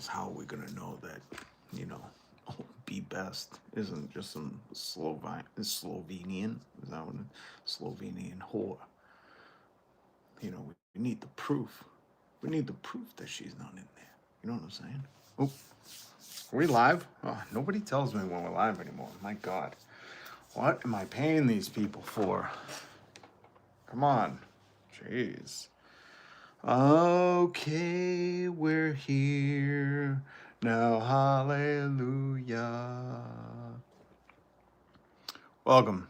else, how are we going to know that, you know, Be Best isn't just some Slovenian, is that what Slovenian whore? We need the proof. We need the proof that she's not in there. You know what I'm saying? Oh, are we live? Oh, nobody tells me when we're live anymore. My God. What am I paying these people for? Come on. Jeez. Okay, we're here. Now, hallelujah. Welcome.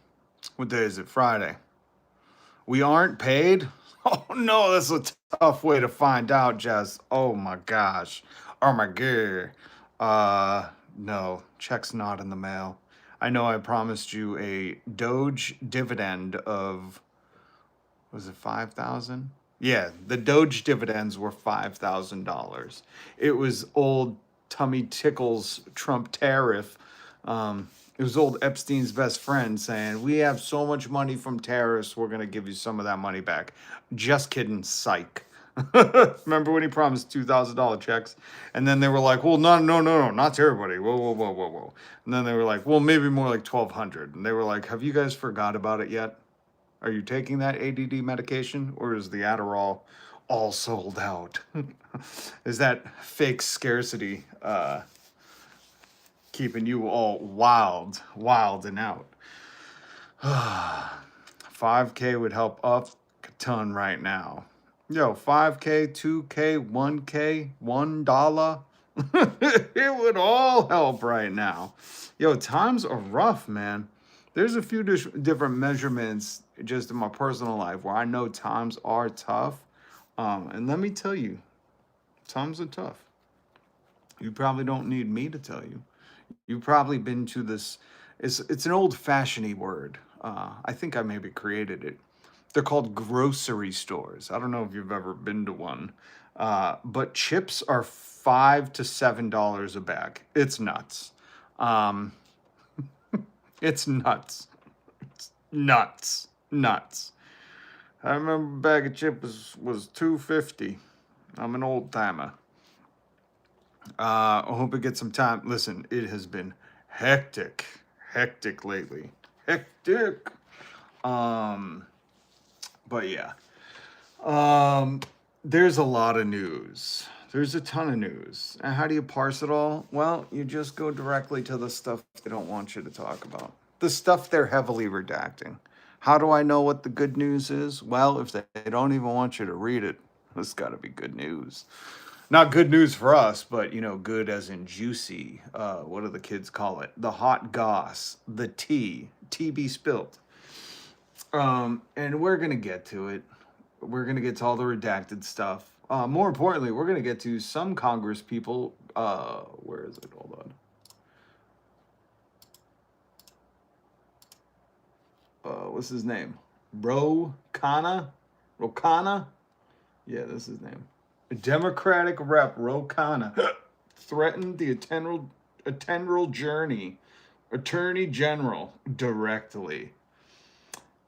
What day is it? Friday. We aren't paid? Oh no, that's a tough way to find out, Jess. Oh my gosh. Oh my god. No, check's not in the mail. I know I promised you a Doge dividend of, was it 5,000? Yeah, the Doge dividends were $5,000. It was old Tummy Tickle's Trump tariff. It was old Epstein's best friend saying, "We have so much money from tariffs, we're going to give you some of that money back." Just kidding, psych. Remember when he promised $2,000 checks? And then they were like, "Well, no, not to everybody. Whoa, whoa, whoa, whoa, whoa." And then they were like, "Well, maybe more like 1,200." And they were like, "Have you guys forgot about it yet? Are you taking that ADD medication, or is the Adderall all sold out?" Is that fake scarcity keeping you all wild and out? 5K would help up a ton right now. Yo, 5K, 2K, 1K, $1. It would all help right now. Yo, times are rough, man. There's a few different measurements just in my personal life where I know times are tough. And let me tell you, times are tough. You probably don't need me to tell you. You've probably been to this. It's an old-fashioned word. I think I maybe created it. They're called grocery stores. I don't know if you've ever been to one, but chips are $5 to $7 a bag. It's nuts. Um, it's nuts. It's nuts. I remember a bag of chips was $2.50. I'm an old timer. I hope it gets some time. Listen, it has been hectic lately. Hectic. But yeah. There's a lot of news. There's a ton of news. And how do you parse it all? Well, you just go directly to the stuff they don't want you to talk about. The stuff they're heavily redacting. How do I know what the good news is? Well, if they don't even want you to read it, it's got to be good news. Not good news for us, but, good as in juicy. What do the kids call it? The hot goss, the tea be spilt. And we're going to get to it. We're going to get to all the redacted stuff. More importantly, we're going to get to some Congress people. Where is it? Hold on. What's his name? Rokana? Yeah, that's his name. Democratic Rep Rokana threatened the Attorney General directly.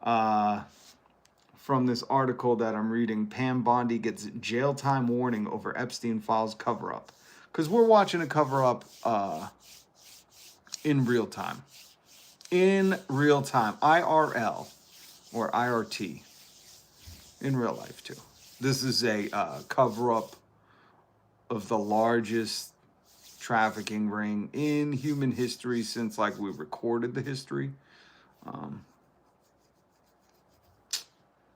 From this article that I'm reading, Pam Bondi gets jail time warning over Epstein files cover-up. Because we're watching a cover-up in real time. In real time. IRL or IRT. In real life, too. This is a cover-up of the largest trafficking ring in human history since, we recorded the history.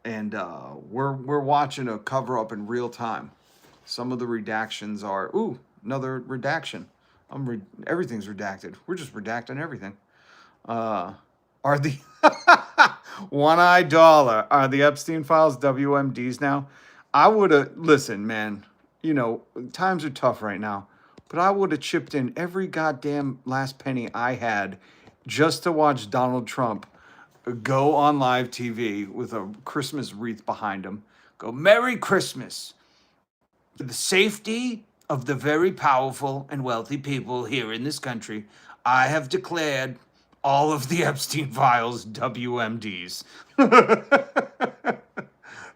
And we're watching a cover-up in real time. Some of the redactions are... Ooh, another redaction. Everything's redacted. We're just redacting everything. Are the... One-eyed dollar. Are the Epstein files WMDs now? I would have... Listen, man. Times are tough right now. But I would have chipped in every goddamn last penny I had just to watch Donald Trump go on live TV with a Christmas wreath behind him. Go, "Merry Christmas. For the safety of the very powerful and wealthy people here in this country, I have declared all of the Epstein files WMDs."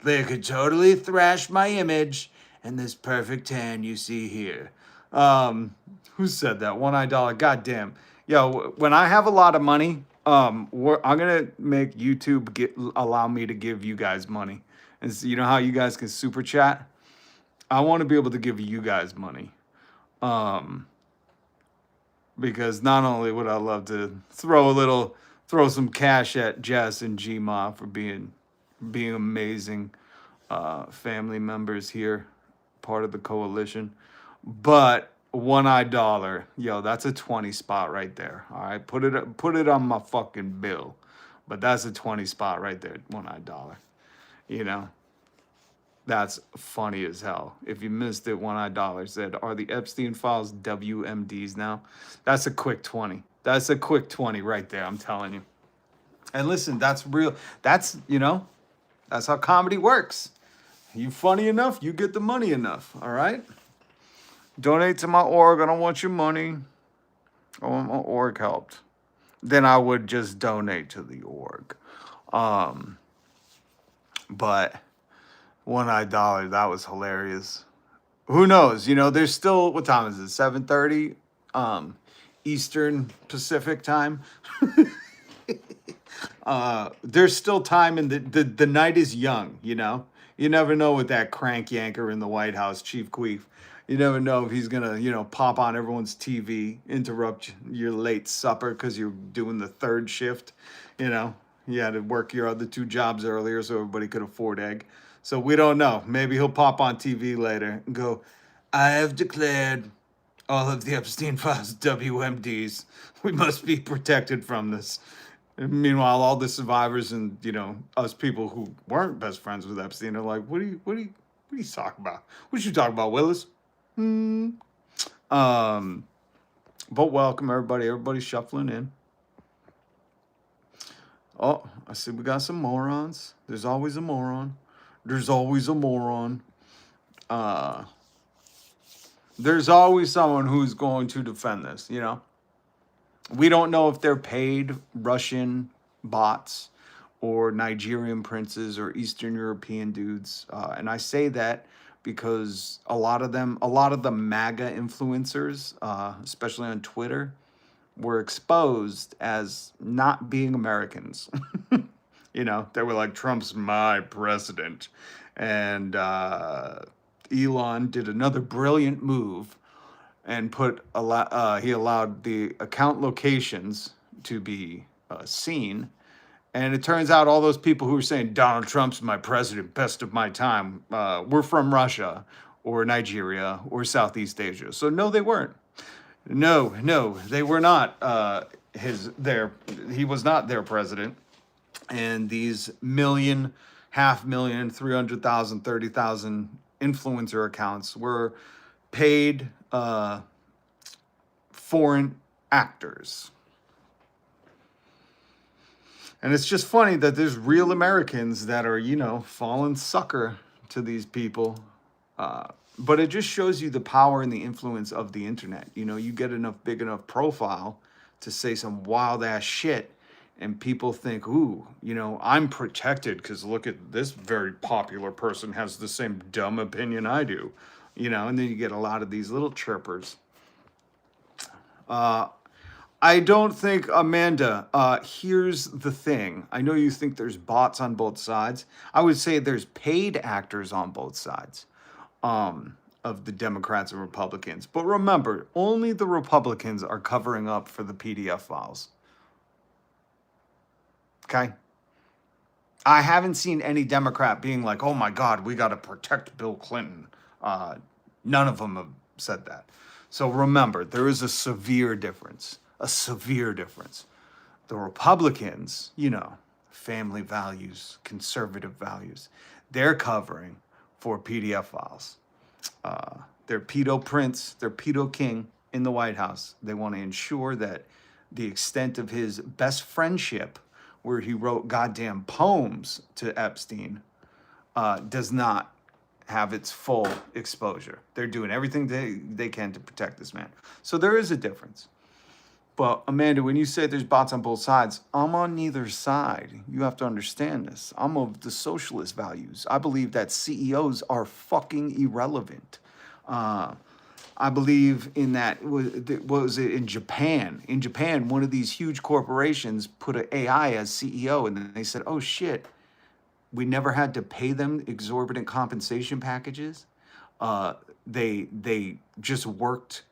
They could totally thrash my image and this perfect tan you see here. Who said that? One-eyed dollar. Goddamn. Yo, when I have a lot of money, I'm gonna make YouTube allow me to give you guys money. And so, you know how you guys can super chat? I want to be able to give you guys money. Um, because not only would I love to throw some cash at Jess and Gma for being amazing family members here, part of the coalition, but one-eyed dollar, yo, that's a 20 spot right there. All right, put it on my fucking bill, but that's a 20 spot right there, one-eyed dollar. You know, that's funny as hell. If you missed it, one-eyed dollar said, "Are the Epstein files WMDs now?" That's a quick 20. That's a quick 20 right there. I'm telling you. And listen, that's real. That's that's how comedy works. You funny enough, you get the money enough. All right. Donate to my org. I don't want your money. I want my org helped. Then I would just donate to the org. Um, but one-eyed dollar, that was hilarious. Who knows? There's still, what time is it? 7:30 Eastern Pacific time. There's still time, and the night is young. You never know with that crank yanker in the White House, Chief Queef. You never know if he's gonna pop on everyone's TV, interrupt your late supper because you're doing the third shift. You had to work your other two jobs earlier so everybody could afford egg. So we don't know. Maybe he'll pop on TV later and go, "I have declared all of the Epstein files WMDs. We must be protected from this." And meanwhile, all the survivors and us people who weren't best friends with Epstein are like, what are you talking about? What you talking about, Willis? But welcome everybody. Everybody's shuffling in. Oh, I see we got some morons. There's always a moron. There's always a moron. There's always someone who's going to defend this, We don't know if they're paid Russian bots or Nigerian princes or Eastern European dudes. And I say that because a lot of the MAGA influencers, especially on Twitter, were exposed as not being Americans. They were like, "Trump's my president." And Elon did another brilliant move and he allowed the account locations to be seen. And it turns out all those people who were saying Donald Trump's my president, best of my time, were from Russia or Nigeria or Southeast Asia. So no, they weren't. No, they were not. He was not their president. And these 500,000, 300,000, 30,000 influencer accounts were paid foreign actors. And it's just funny that there's real Americans that are, falling sucker to these people. But it just shows you the power and the influence of the internet. You get big enough profile to say some wild ass shit, and people think, "Ooh, I'm protected because look at this very popular person has the same dumb opinion I do." And then you get a lot of these little chirpers. I don't think, Amanda, here's the thing. I know you think there's bots on both sides. I would say there's paid actors on both sides of the Democrats and Republicans. But remember, only the Republicans are covering up for the PDF files. Okay? I haven't seen any Democrat being like, "Oh my God, we got to protect Bill Clinton." None of them have said that. So remember, there is a severe difference. A severe difference. The Republicans, family values, conservative values, they're covering for PDF files. They're pedo prince, they're pedo king in the White House. They want to ensure that the extent of his best friendship, where he wrote goddamn poems to Epstein, does not have its full exposure. They're doing everything they can to protect this man. So there is a difference. But Amanda, when you say there's bots on both sides, I'm on neither side. You have to understand this. I'm of the socialist values. I believe that CEOs are fucking irrelevant. I believe in that. What was it in Japan? In Japan, one of these huge corporations put an AI as CEO, and then they said, "Oh shit, we never had to pay them exorbitant compensation packages. Uh, they just worked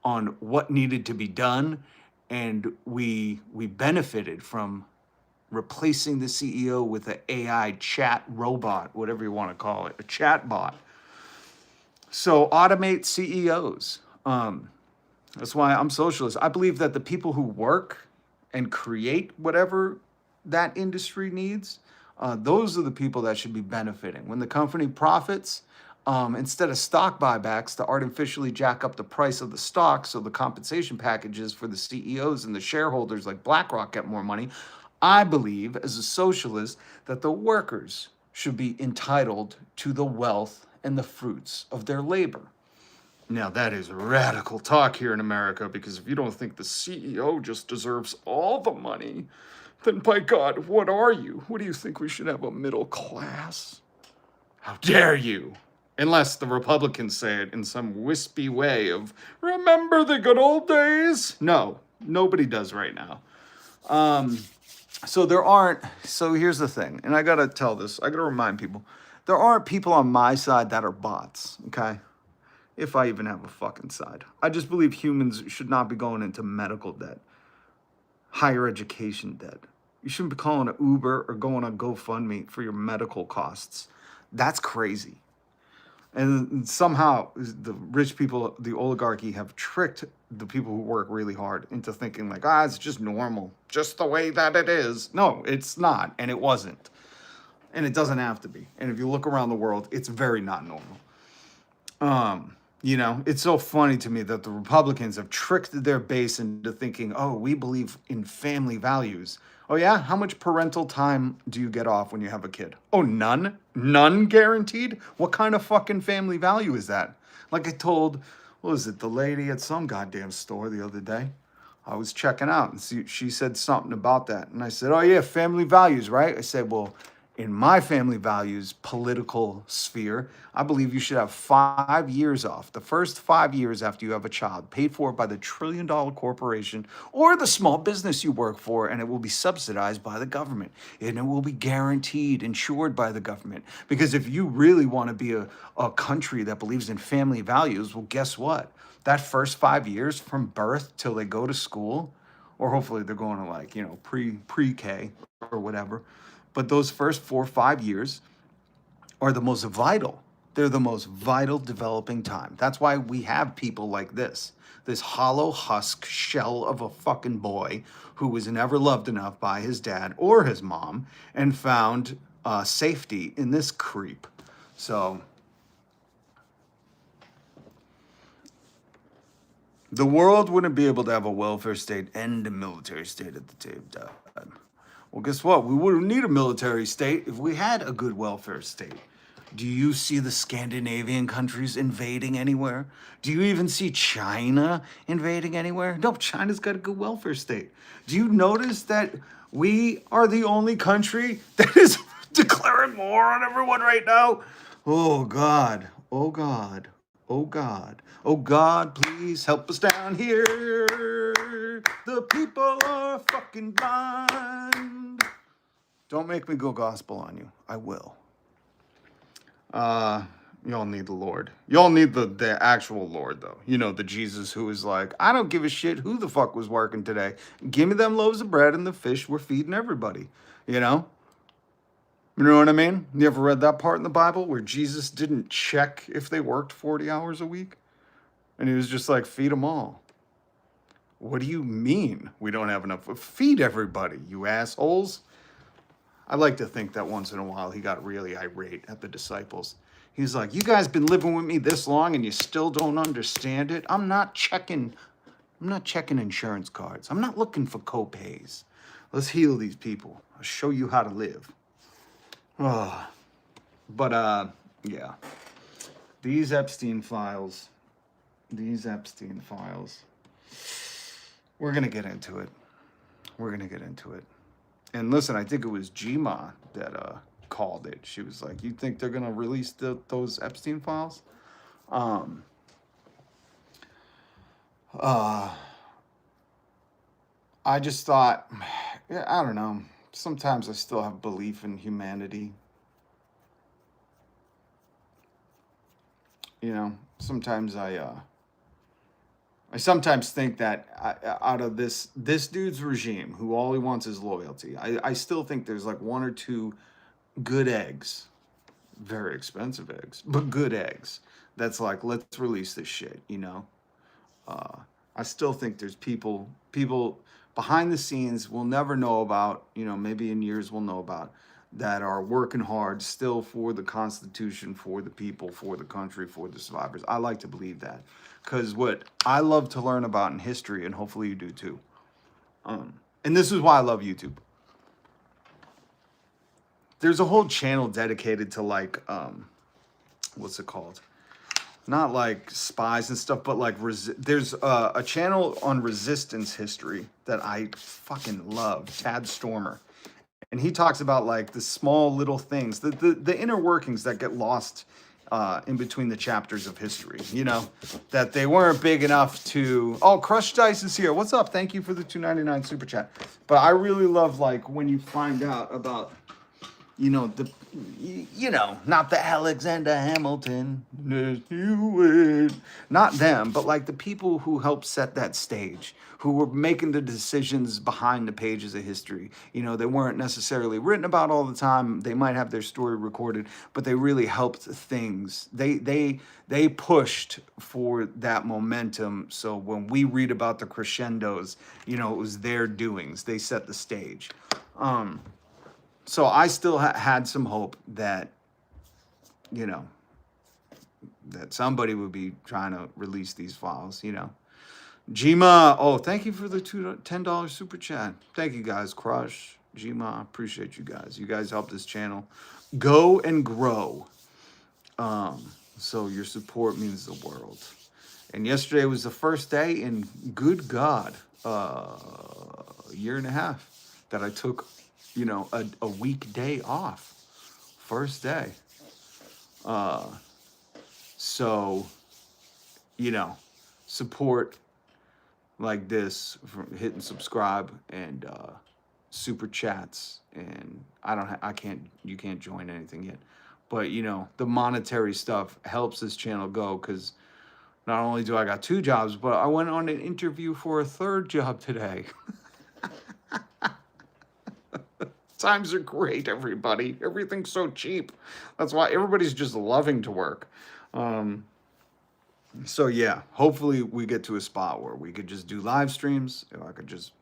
on what needed to be done, and we benefited from replacing the CEO with an AI chat robot, whatever you want to call it, a chat bot. So automate CEOs. That's why I'm socialist. I believe that the people who work and create whatever that industry needs, those are the people that should be benefiting. When the company profits, instead of stock buybacks to artificially jack up the price of the stock so the compensation packages for the CEOs and the shareholders like BlackRock get more money, I believe, as a socialist, that the workers should be entitled to the wealth and the fruits of their labor. Now, that is radical talk here in America, because if you don't think the CEO just deserves all the money, then by God, what are you? What do you think, we should have a middle class? How dare you? Unless the Republicans say it in some wispy way of, remember the good old days? No, nobody does right now. So here's the thing, and I gotta tell this, I gotta remind people, there aren't people on my side that are bots, okay? If I even have a fucking side. I just believe humans should not be going into medical debt, higher education debt. You shouldn't be calling an Uber or going on GoFundMe for your medical costs. That's crazy. And somehow the rich people, the oligarchy, have tricked the people who work really hard into thinking like, it's just normal, just the way that it is. No, it's not, and it wasn't. And it doesn't have to be. And if you look around the world, it's very not normal. It's so funny to me that the Republicans have tricked their base into thinking, oh, we believe in family values. Oh, yeah? How much parental time do you get off when you have a kid? Oh, none? None guaranteed? What kind of fucking family value is that? Like I told, what was it, the lady at some goddamn store the other day? I was checking out, and she said something about that. And I said, oh, yeah, family values, right? I said, well, in my family values political sphere, I believe you should have 5 years off. The first 5 years after you have a child, paid for by the trillion-dollar corporation or the small business you work for, and it will be subsidized by the government. And it will be guaranteed, insured by the government. Because if you really want to be a country that believes in family values, well, guess what? That first 5 years from birth till they go to school, or hopefully they're going to pre-K or whatever, but those first 4 or 5 years are the most vital. They're the most vital developing time. That's why we have people like this hollow husk shell of a fucking boy who was never loved enough by his dad or his mom and found safety in this creep. So the world wouldn't be able to have a welfare state and a military state at the same time. Well, guess what? We wouldn't need a military state if we had a good welfare state. Do you see the Scandinavian countries invading anywhere? Do you even see China invading anywhere? No, China's got a good welfare state. Do you notice that we are the only country that is declaring war on everyone right now? Oh, God. Oh, God. Oh, God. Oh, God, please help us down here. The people are fucking blind. Don't make me go gospel on you. I will. Y'all need the Lord. Y'all need the actual Lord, though. The Jesus who is like, I don't give a shit who the fuck was working today. Give me them loaves of bread and the fish we're feeding everybody. You know what I mean? You ever read that part in the Bible where Jesus didn't check if they worked 40 hours a week? And he was just like, feed them all. What do you mean we don't have enough? Feed everybody, you assholes. I like to think that once in a while he got really irate at the disciples. He's like, you guys been living with me this long and you still don't understand it? I'm not checking insurance cards. I'm not looking for co-pays. Let's heal these people. I'll show you how to live. Yeah. These Epstein files. We're going to get into it. And listen, I think it was Gma that called it. She was like, you think they're going to release those Epstein files? Uh, I just thought, yeah, I don't know. Sometimes I still have belief in humanity. You know, sometimes I sometimes think that out of this dude's regime, who all he wants is loyalty, I still think there's like one or two good eggs, very expensive eggs, but good eggs. That's like, let's release this shit. Uh, I still think there's people behind the scenes we'll never know about. Maybe in years we'll know about, that are working hard still for the Constitution, for the people, for the country, for the survivors. I like to believe that, because what I love to learn about in history, and hopefully you do too. And this is why I love YouTube. There's a whole channel dedicated to like what's it called? Not like spies and stuff, but like there's a channel on resistance history that I fucking love, Tad Stormer, and he talks about like the small little things, the inner workings that get lost in between the chapters of history. That they weren't big enough to. Oh, Crush Dice is here. What's up? Thank you for the $2.99 super chat. But I really love like when you find out about not the Alexander Hamilton, not them, but like the people who helped set that stage, who were making the decisions behind the pages of history. They weren't necessarily written about all the time. They might have their story recorded, but they really helped things. They pushed for that momentum. So when we read about the crescendos, it was their doings. They set the stage. So I still had some hope that, that somebody would be trying to release these files, Jima, oh, thank you for the $10 super chat. Thank you guys, Crush, Jima, appreciate you guys. You guys help this channel go and grow. So your support means the world. And yesterday was the first day in, good God, a year and a half that I took a weekday off. First day. So, support like this from hitting subscribe and super chats. And you can't join anything yet. But, the monetary stuff helps this channel go, because not only do I got 2 jobs, but I went on an interview for a 3rd job today. Times are great, everybody. Everything's so cheap. That's why everybody's just loving to work. So yeah, hopefully we get to a spot where we could just do live streams.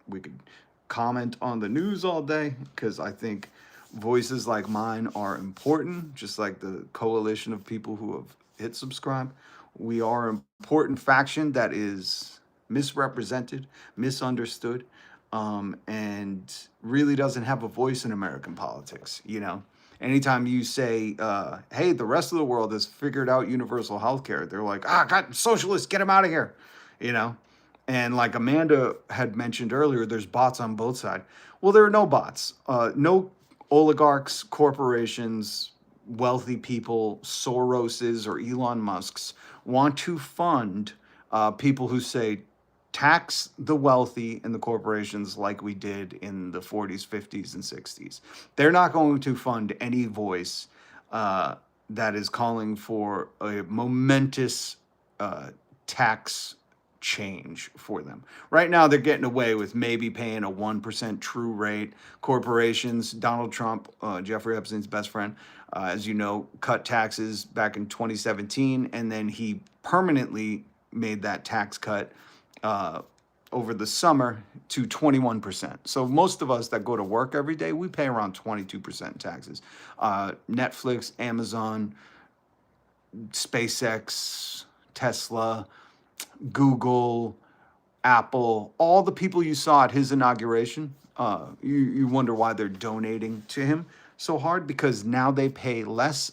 We could comment on the news all day, because I think voices like mine are important, just like the coalition of people who have hit subscribe. We are an important faction that is misrepresented, misunderstood, and really doesn't have a voice in American politics. Anytime you say, hey, the rest of the world has figured out universal health care, they're like, God, socialists, get them out of here. And like Amanda had mentioned earlier, there's bots on both sides. Well, there are no bots. No oligarchs, corporations, wealthy people, Soroses or Elon Musks want to fund people who say, tax the wealthy and the corporations like we did in the 40s, 50s, and 60s. They're not going to fund any voice that is calling for a momentous tax change for them. Right now, they're getting away with maybe paying a 1% true rate. Corporations, Donald Trump, Jeffrey Epstein's best friend, as you know, cut taxes back in 2017, and then he permanently made that tax cut over the summer to 21%. So most of us that go to work every day, we pay around 22% in taxes. Netflix, Amazon, SpaceX, Tesla, Google, Apple, all the people you saw at his inauguration, you wonder why they're donating to him so hard, because now they pay less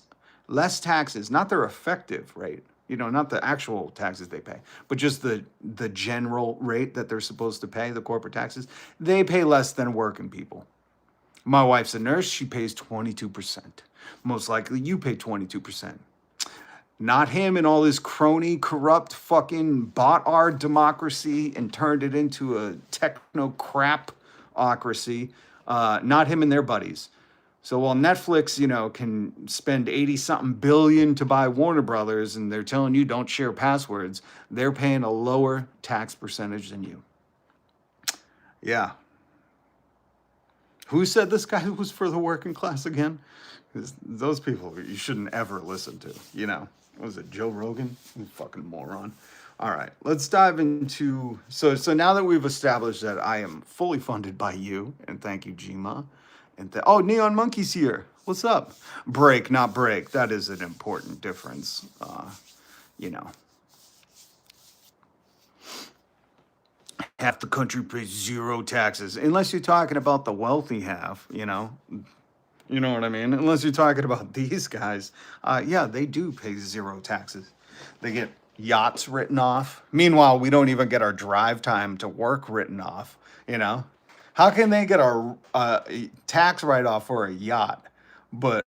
taxes, not their effective rate, not the actual taxes they pay, but just the general rate that they're supposed to pay, the corporate taxes. They pay less than working people. My wife's a nurse. She pays 22%. Most likely you pay 22%. Not him and all his crony, corrupt, fucking bought our democracy and turned it into a techno crapocracy. Not him and their buddies. So while Netflix, can spend 80 something billion to buy Warner Brothers and they're telling you don't share passwords, they're paying a lower tax percentage than you. Yeah. Who said this guy was for the working class again? Because those people you shouldn't ever listen to, What was it, Joe Rogan? You fucking moron. All right, let's dive into, so now that we've established that I am fully funded by you, and thank you, Jima. And oh, Neon Monkey's here. What's up? Break, not break. That is an important difference. Half the country pays zero taxes, unless you're talking about the wealthy half, You know what I mean? Unless you're talking about these guys. Yeah, they do pay zero taxes. They get yachts written off. Meanwhile, we don't even get our drive time to work written off, How can they get our tax write-off for a yacht, but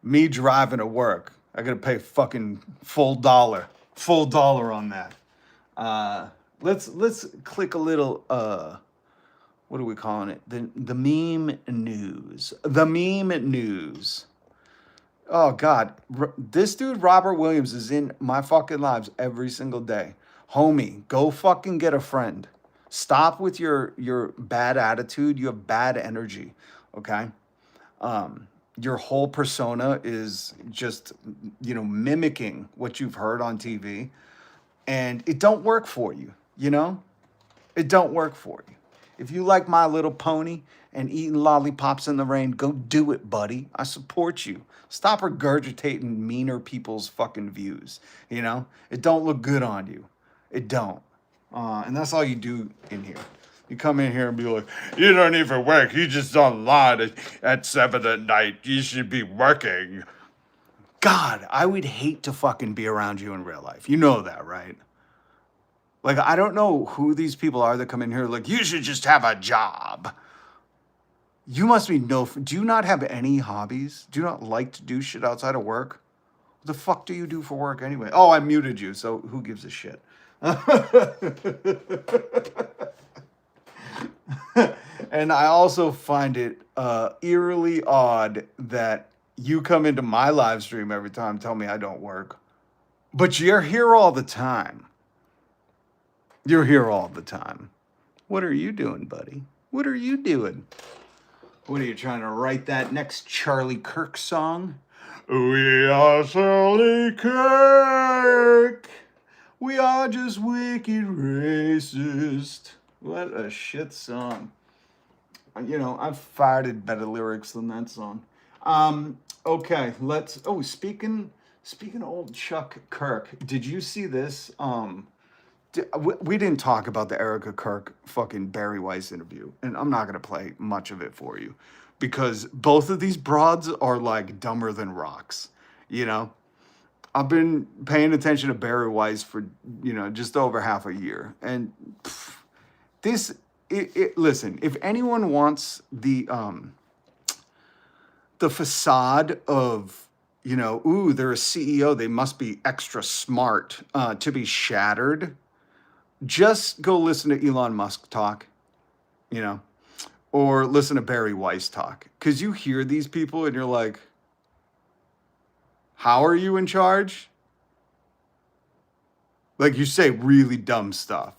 me driving to work, I gotta pay fucking full dollar on that. Let's click a little what are we calling it? The meme news. The meme news. Oh God, this dude Robert Williams is in my fucking lives every single day. Homie, go fucking get a friend. Stop with your bad attitude. You have bad energy, okay? Your whole persona is just, mimicking what you've heard on TV, and it don't work for you, It don't work for you. If you like My Little Pony and eating lollipops in the rain, go do it, buddy. I support you. Stop regurgitating meaner people's fucking views, It don't look good on you. It don't. And that's all you do in here. You come in here and be like, you don't even work. You just online at 7 at night. You should be working. God, I would hate to fucking be around you in real life. You know that, right? Like, I don't know who these people are that come in here like, you should just have a job. You must be do you not have any hobbies? Do you not like to do shit outside of work? What the fuck do you do for work anyway? Oh, I muted you, so who gives a shit? And I also find it eerily odd that you come into my live stream every time, tell me I don't work. But you're here all the time. You're here all the time. What are you doing, buddy? What are you doing? What are you trying to write that next Charlie Kirk song? We are Charlie Kirk. We are just wicked racist. What a shit song. I've fired better lyrics than that song. Okay, speaking of old Chuck Kirk, did you see this? We didn't talk about the Erica Kirk fucking Barry Weiss interview, and I'm not going to play much of it for you because both of these broads are like dumber than rocks, I've been paying attention to Barry Weiss for, just over half a year. And listen, if anyone wants the facade of, they're a CEO, they must be extra smart to be shattered, just go listen to Elon Musk talk, or listen to Barry Weiss talk. Because you hear these people and you're like, how are you in charge? Like, you say really dumb stuff.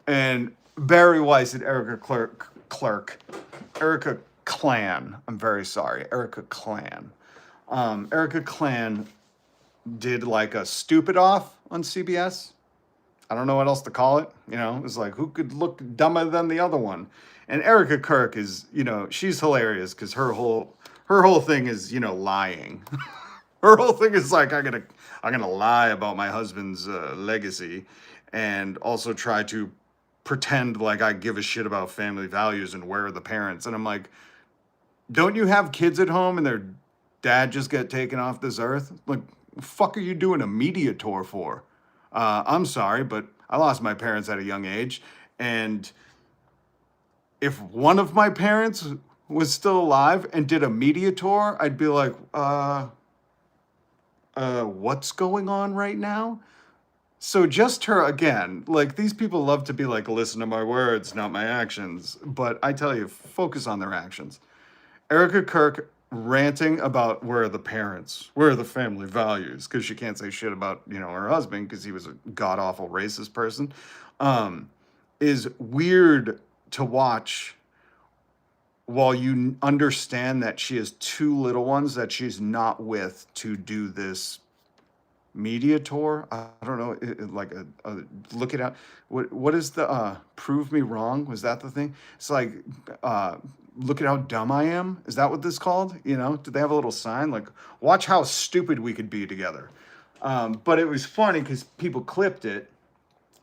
And Barry Weiss and Erica Clan, I'm very sorry, Erica Clan. Erica Clan did like a stupid off on CBS. I don't know what else to call it. It was like, who could look dumber than the other one? And Erica Kirk is, she's hilarious because her whole thing is, lying. Her whole thing is like, I'm gonna lie about my husband's legacy, and also try to pretend like I give a shit about family values and where are the parents. And I'm like, don't you have kids at home and their dad just got taken off this earth? Like, the fuck are you doing a media tour for? I'm sorry, but I lost my parents at a young age, and if one of my parents was still alive and did a media tour, I'd be like, what's going on right now? So just her again, like these people love to be like, listen to my words, not my actions. But I tell you, focus on their actions. Erica Kirk ranting about where are the parents, where are the family values, because she can't say shit about, her husband because he was a god awful racist person, um, is weird to watch while you understand that she has two little ones that she's not with to do this media tour. I don't know, like look it out. What is the prove me wrong? Was that the thing? It's like look at how dumb I am. Is that what this called? Did they have a little sign like watch how stupid we could be together? But it was funny because people clipped it.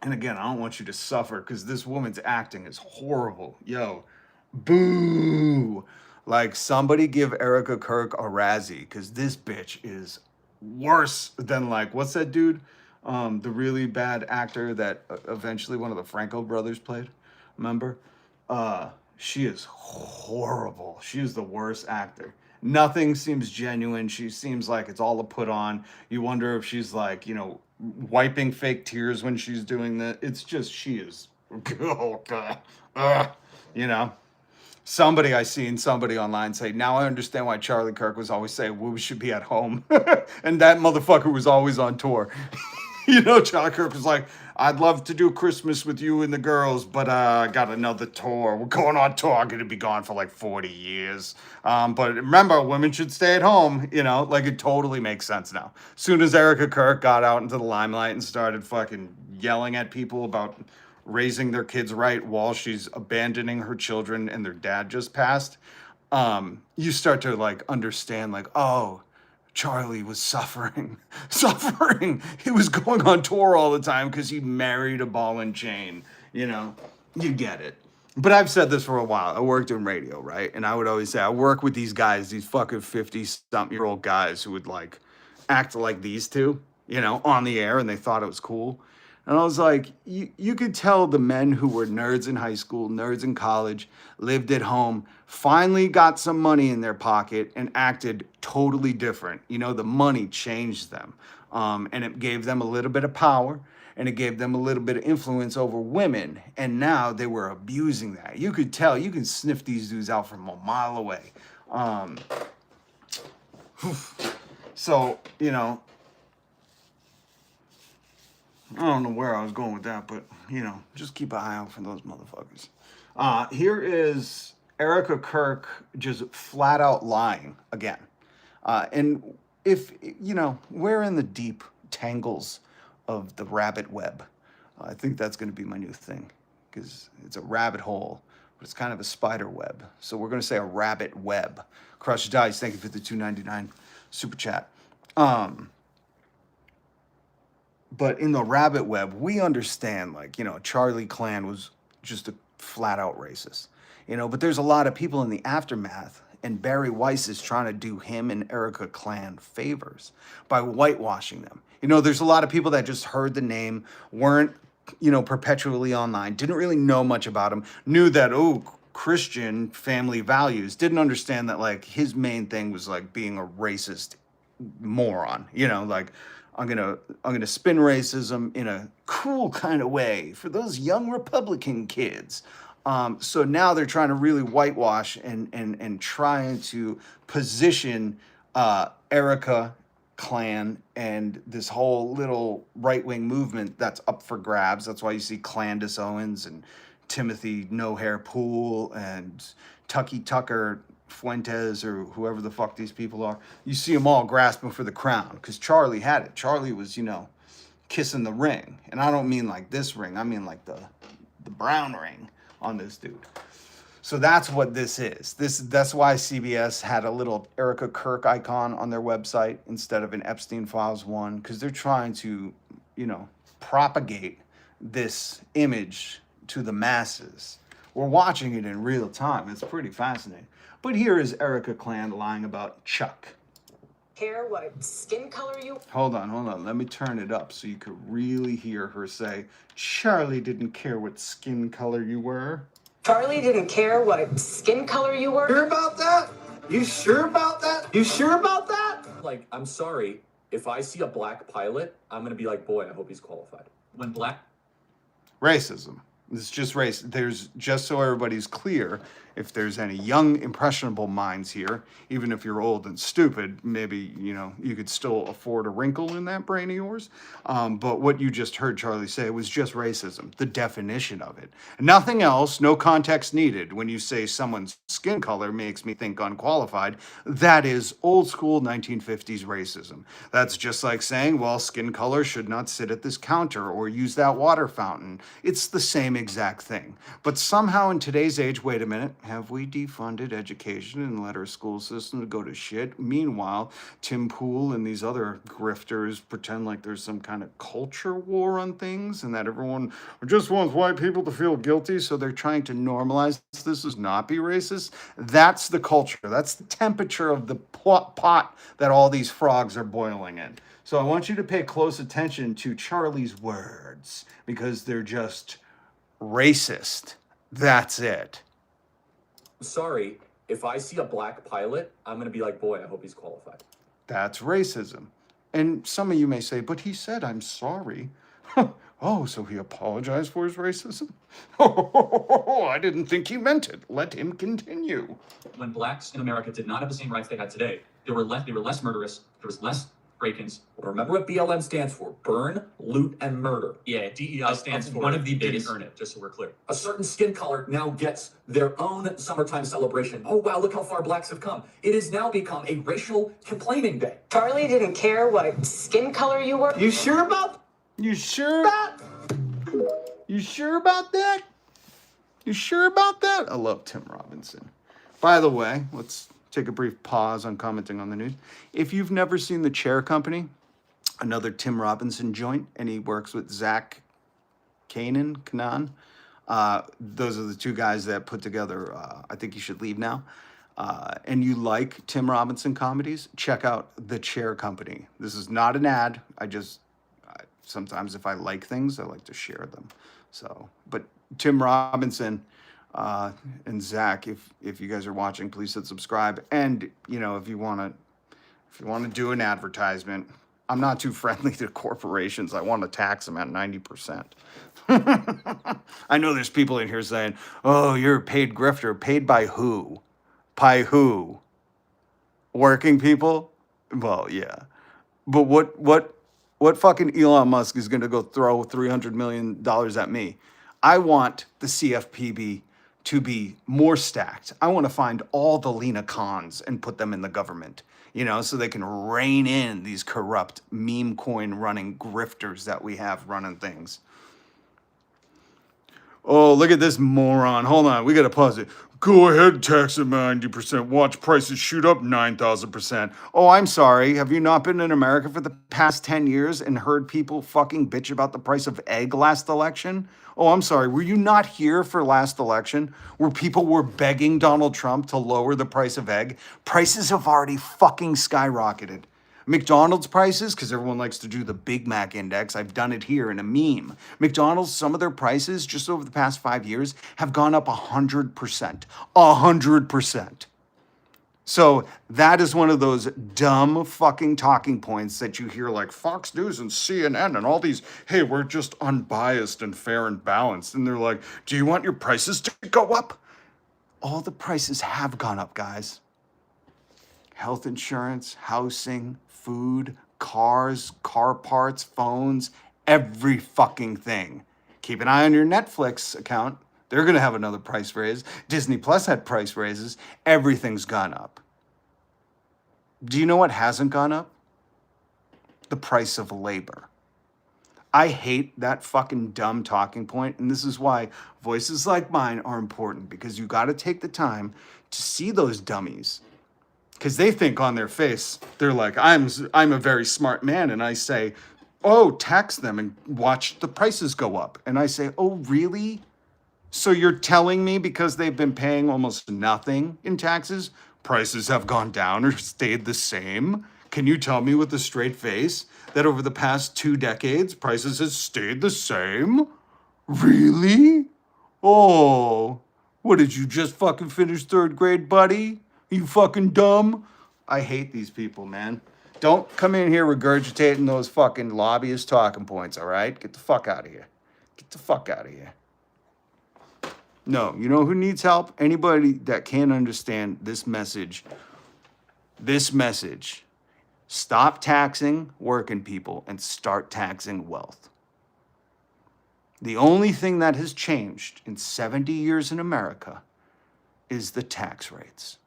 And again, I don't want you to suffer because this woman's acting is horrible. Yo, boo. Like somebody give Erica Kirk a Razzie because this bitch is worse than like what's that dude? The really bad actor that eventually one of the Franco brothers played. Remember? She is horrible. She is the worst actor. Nothing seems genuine. She seems like it's all a put on. You wonder if she's like, wiping fake tears when she's doing that. It's just she is. Oh god. You know. I seen somebody online say, now I understand why Charlie Kirk was always saying we should be at home. And that motherfucker was always on tour. Charlie Kirk was like, I'd love to do Christmas with you and the girls, but I got another tour. We're going on tour. I'm going to be gone for like 40 years. But remember, women should stay at home. Like it totally makes sense now. As soon as Erica Kirk got out into the limelight and started fucking yelling at people about raising their kids right while she's abandoning her children and their dad just passed, you start to like understand like, oh, Charlie was suffering. He was going on tour all the time because he married a ball and chain. You get it. But I've said this for a while. I worked in radio, right? And I would always say I work with these guys, these fucking 50-something-year-old guys who would like act like these two, on the air, and they thought it was cool. And I was like, you could tell the men who were nerds in high school, nerds in college, lived at home, finally got some money in their pocket and acted totally different. The money changed them. And it gave them a little bit of power and it gave them a little bit of influence over women. And now they were abusing that. You could tell, you can sniff these dudes out from a mile away. So, I don't know where I was going with that, but, just keep an eye out for those motherfuckers. Here is Erica Kirk just flat out lying again. And if, we're in the deep tangles of the rabbit web. I think that's going to be my new thing because it's a rabbit hole, but it's kind of a spider web. So we're going to say a rabbit web. Crush Dice, thank you for the $2.99 super chat. But in the rabbit web, we understand, like, Charlie Clan was just a flat out racist, but there's a lot of people in the aftermath, and Barry Weiss is trying to do him and Erica Clan favors by whitewashing them. There's a lot of people that just heard the name, weren't, perpetually online, didn't really know much about him, knew that, Christian family values, didn't understand that, like, his main thing was, like, being a racist moron, like, I'm gonna spin racism in a cool kind of way for those young Republican kids. So now they're trying to really whitewash and trying to position Erica Clan and this whole little right-wing movement that's up for grabs. That's why you see Clandis Owens and Timothy No Hair Poole and Tucky Tucker Fuentes or whoever the fuck these people are. You see them all grasping for the crown because Charlie had it. Charlie was, kissing the ring. And I don't mean like this ring. I mean like the brown ring on this dude. So that's what this is. That's why CBS had a little Erica Kirk icon on their website instead of an Epstein Files one, because they're trying to, propagate this image to the masses. We're watching it in real time. It's pretty fascinating. But here is Erica Clan lying about Chuck. Care what skin color you... Hold on. Let me turn it up so you could really hear her say, Charlie didn't care what skin color you were. Charlie didn't care what skin color you were. Sure about that? You sure about that? You sure about that? Like, I'm sorry. if I see a black pilot, I'm gonna be like, boy, I hope he's qualified. When black Racism. It's just race. There's, just so everybody's clear, if there's any young, impressionable minds here, even if you're old and stupid, maybe, you know, you could still afford a wrinkle in that brain of yours. But what you just heard Charlie say was just racism, the definition of it. Nothing else, no context needed. When you say someone's skin color makes me think unqualified, that is old school 1950s racism. That's just like saying, well, skin color should not sit at this counter or use that water fountain. It's the same exact thing. But somehow in today's age, wait a minute, have we defunded education and let our school system go to shit? Meanwhile, Tim Pool and these other grifters pretend like there's some kind of culture war on things and that everyone just wants white people to feel guilty, so they're trying to normalize this as not be racist. That's the culture. That's the temperature of the pot that all these frogs are boiling in. So I want you to pay close attention to Charlie's words because they're just racist. That's it. sorry, if I see a black pilot, I'm gonna be like, boy, I hope he's qualified. That's racism. And some of you may say, but he said, I'm sorry. Oh, so he apologized for his racism? Oh, I didn't think he meant it. Let him continue. When blacks in America did not have the same rights they had today, they were less murderous, there was less break-ins. Remember what BLM stands for: burn, loot, and murder. Yeah, DEI stands for one of the biggest. Didn't earn it, just so we're clear. A certain skin color now gets their own summertime celebration. Oh wow, look how far blacks have come. It has now become a racial complaining day. Charlie didn't care what skin color you were. You sure about You sure about You sure about that? You sure about that? I love Tim Robinson. By the way, let's take a brief pause on commenting on the news. If you've never seen The Chair Company, another Tim Robinson joint, and he works with Zach Kanan. Those are the two guys that put together I Think You Should Leave Now. And you like Tim Robinson comedies, check out The Chair Company. This is not an ad. Sometimes if I like things, I like to share them. So, but Tim Robinson and Zach, if you guys are watching, please hit subscribe. And you know, if you want to do an advertisement, I'm not too friendly to corporations. I want to tax them at 90%. I know there's people in here saying, "Oh, you're a paid grifter." Paid by who? By who? Working people? Well, yeah. But what fucking Elon Musk is going to go throw $300 million at me? I want the CFPB to be more stacked. I want to find all the Lena Khans and put them in the government, you know, so they can rein in these corrupt meme coin running grifters that we have running things. Oh, look at this moron. Hold on, we got to pause it. Go ahead, tax it 90%. Watch prices shoot up 9,000%. Oh, I'm sorry. Have you not been in America for the past 10 years and heard people fucking bitch about the price of egg last election? Oh, I'm sorry. Were you not here for last election where people were begging Donald Trump to lower the price of egg? Prices have already fucking skyrocketed. McDonald's prices, because everyone likes to do the Big Mac index. I've done it here in a meme. McDonald's, some of their prices just over the past 5 years have gone up 100%. 100%. So that is one of those dumb fucking talking points that you hear like Fox News and CNN and all these, hey, we're just unbiased and fair and balanced. And they're like, do you want your prices to go up? All the prices have gone up, guys. Health insurance, housing, food, cars, car parts, phones, every fucking thing. Keep an eye on your Netflix account. They're going to have another price raise. Disney Plus had price raises. Everything's gone up. Do you know what hasn't gone up? The price of labor. I hate that fucking dumb talking point, and this is why voices like mine are important, because you got to take the time to see those dummies. Because they think on their face, they're like, I'm a very smart man. And I say, oh, tax them and watch the prices go up. And I say, oh, really? So you're telling me because they've been paying almost nothing in taxes, prices have gone down or stayed the same? Can you tell me with a straight face that over the past 2 decades, prices have stayed the same? Really? Oh, what did you just fucking finish 3rd grade, buddy? You fucking dumb? I hate these people, man. Don't come in here regurgitating those fucking lobbyist talking points, all right? Get the fuck out of here. Get the fuck out of here. No, you know who needs help? Anybody that can't understand this message. This message. Stop taxing working people and start taxing wealth. The only thing that has changed in 70 years in America is the tax rates.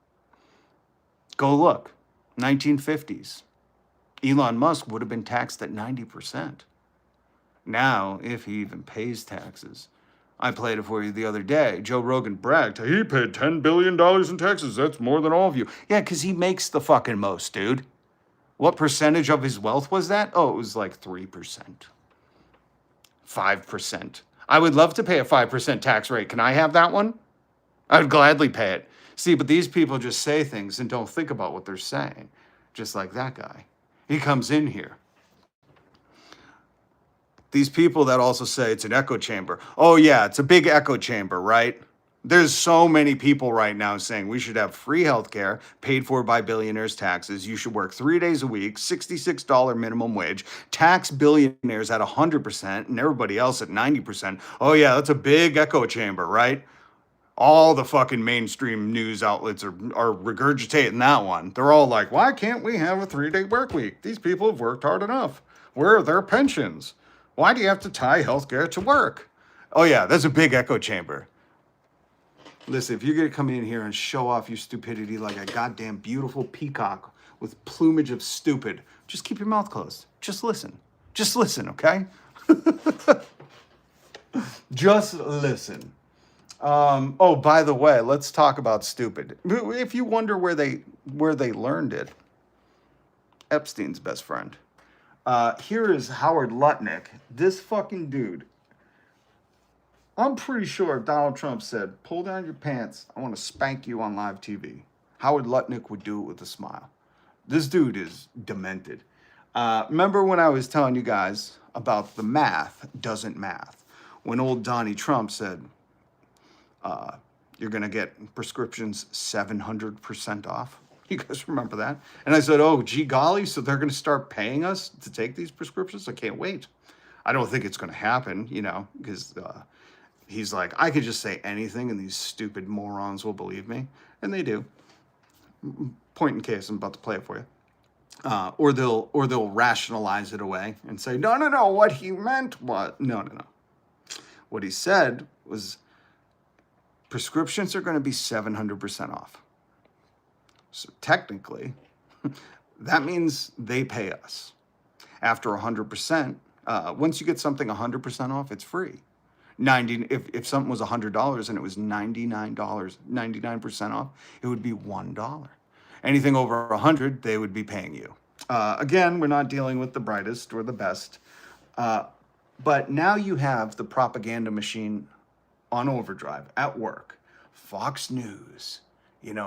Go look, 1950s. Elon Musk would have been taxed at 90%. Now, if he even pays taxes, I played it for you the other day. Joe Rogan bragged, he paid $10 billion in taxes. That's more than all of you. Yeah, because he makes the fucking most, dude. What percentage of his wealth was that? Oh, it was like 3%. 5%. I would love to pay a 5% tax rate. Can I have that one? I would gladly pay it. See, but these people just say things and don't think about what they're saying. Just like that guy. He comes in here. These people that also say it's an echo chamber. Oh yeah, it's a big echo chamber, right? There's so many people right now saying we should have free healthcare paid for by billionaires' taxes. You should work 3 days a week, $66 minimum wage, tax billionaires at 100% and everybody else at 90%. Oh yeah, that's a big echo chamber, right? All the fucking mainstream news outlets are regurgitating that one. They're all like, why can't we have a 3-day work week? These people have worked hard enough. Where are their pensions? Why do you have to tie healthcare to work? Oh yeah, that's a big echo chamber. Listen, if you're gonna come in here and show off your stupidity like a goddamn beautiful peacock with plumage of stupid, just keep your mouth closed. Just listen. Just listen, okay? Just listen. Oh, by the way, let's talk about stupid. If you wonder where they learned it, Epstein's best friend. Here is Howard Lutnick. This fucking dude. I'm pretty sure if Donald Trump said, pull down your pants, I want to spank you on live TV, Howard Lutnick would do it with a smile. This dude is demented. Remember when I was telling you guys about the math doesn't math? When old Donnie Trump said, you're going to get prescriptions 700% off. You guys remember that? And I said, oh, gee golly, so they're going to start paying us to take these prescriptions? I can't wait. I don't think it's going to happen, you know, because he's like, I could just say anything and these stupid morons will believe me. And they do. Point in case, I'm about to play it for you. Or they'll rationalize it away and say, no, what he meant was, no. What he said was, prescriptions are going to be 700% off. So technically, that means they pay us. After 100%, once you get something 100% off, it's free. If something was $100 and it was $99, 99% off, it would be $1. Anything over 100, they would be paying you. Again, we're not dealing with the brightest or the best. But now you have the propaganda machine on overdrive at work. Fox News,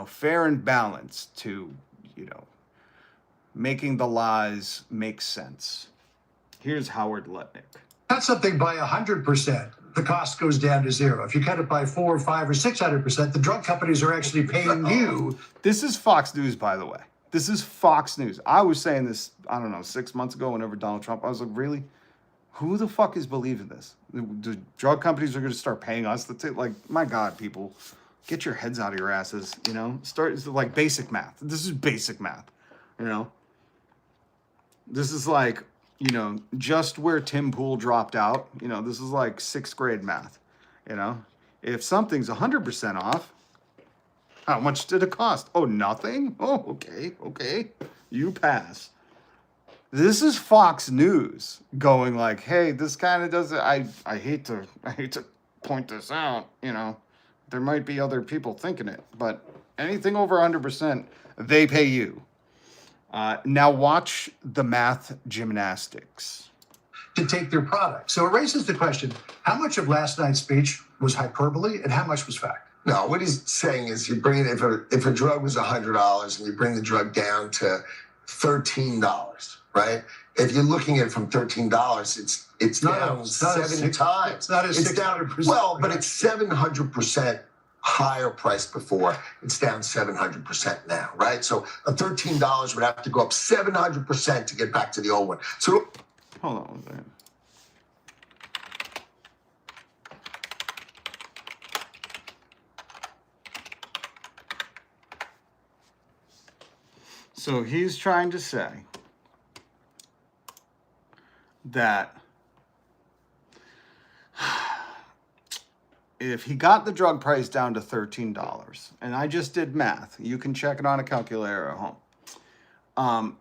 fair and balanced to, making the lies make sense. Here's Howard Lutnick. Cut something by 100%, the cost goes down to zero. If you cut it by 4 or 5 or 600%, the drug companies are actually paying you. This is Fox News, by the way. This is Fox News. I was saying this, 6 months ago, whenever Donald Trump, I was like, really? Who the fuck is believing this? The drug companies are going to start paying us to take, like, my God, people, get your heads out of your asses, Start, like, basic math. This is basic math, This is like, just where Tim Pool dropped out, this is like 6th grade math, If something's 100% off, how much did it cost? Oh, nothing? Oh, okay. You pass. This is Fox News going like, hey, this kind of doesn't, I hate to point this out, there might be other people thinking it, but anything over 100%, they pay you. Now watch the math gymnastics. To take their product. So it raises the question, how much of last night's speech was hyperbole and how much was fact? No, what he's saying is you bring it, if a drug was $100 and you bring the drug down to $13, right? If you're looking at it from $13, it's down 7 times. It's not as 600%. Well, but it's 700% higher price before. It's down 700% now, right? So a $13 would have to go up 700% to get back to the old one. So Hold on one second. So he's trying to say that if he got the drug price down to $13, and I just did math, you can check it on a calculator at home,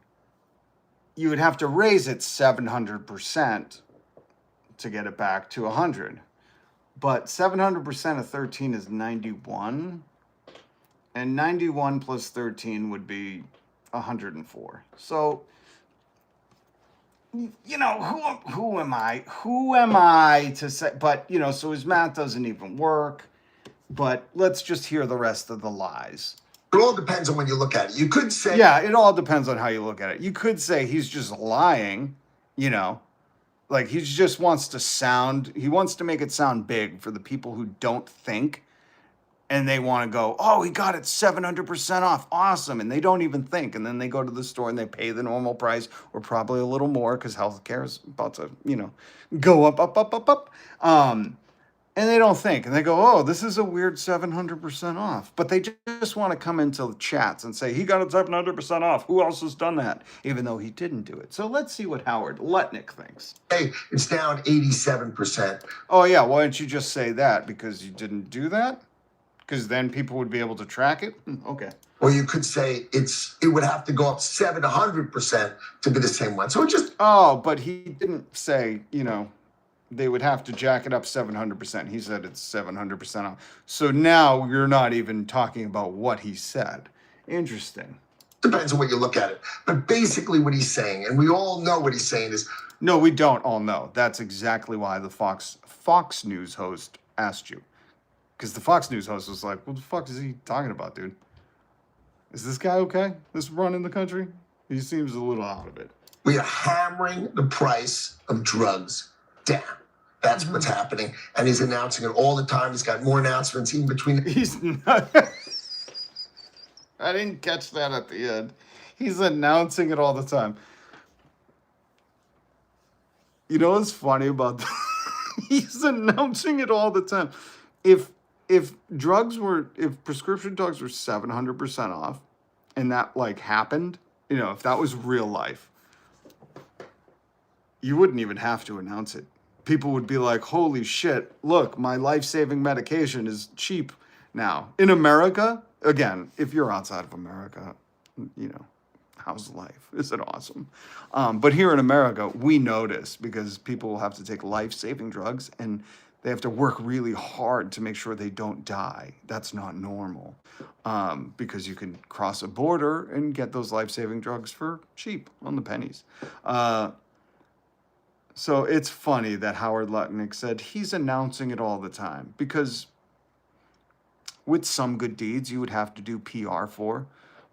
you would have to raise it 700% to get it back to 100. But 700% of 13 is 91, and 91 plus 13 would be 104. So, you know, who am I? Who am I to say? But, you know, so his math doesn't even work. But let's just hear the rest of the lies. it all depends on when you look at it. You could say, Yeah, it all depends on how you look at it. You could say he's just lying, you know, like he just wants to make it sound big for the people who don't think, and they want to go, oh, he got it 700% off. Awesome. And they don't even think. And then they go to the store and they pay the normal price or probably a little more because healthcare is about to, you know, go up. And they don't think. And they go, oh, this is a weird 700% off. But they just want to come into the chats and say, he got it 700% off. Who else has done that? Even though he didn't do it. So let's see what Howard Lutnick thinks. hey, it's down 87%. Oh, yeah. Why don't you just say that? Because you didn't do that? Because then people would be able to track it? Okay. Or you could say it would have to go up 700% to be the same one. So it just, Oh, but he didn't say, you know, they would have to jack it up 700%. He said it's 700% off. So now you're not even talking about what he said. Interesting. depends on what you look at it. But basically what he's saying, and we all know what he's saying is, No, we don't all know. That's exactly why the Fox News host asked you. Because the Fox News host was like, what the fuck is he talking about, dude? Is this guy okay? This running the country? He seems a little out of it. we are hammering the price of drugs down. That's what's happening. And he's announcing it all the time. He's got more announcements even between. He's not. I didn't catch that at the end. He's announcing it all the time. You know what's funny about that? He's announcing it all the time. If prescription drugs were 700% off, and that like happened, you know, if that was real life, you wouldn't even have to announce it. People would be like, holy shit, look, my life-saving medication is cheap now. In America, again, if you're outside of America, you know, how's life? Is it awesome? But here in America, we notice because people will have to take life-saving drugs and they have to work really hard to make sure they don't die. That's not normal because you can cross a border and get those life-saving drugs for cheap on the pennies. So it's funny that Howard Lutnick said he's announcing it all the time because with some good deeds you would have to do PR for.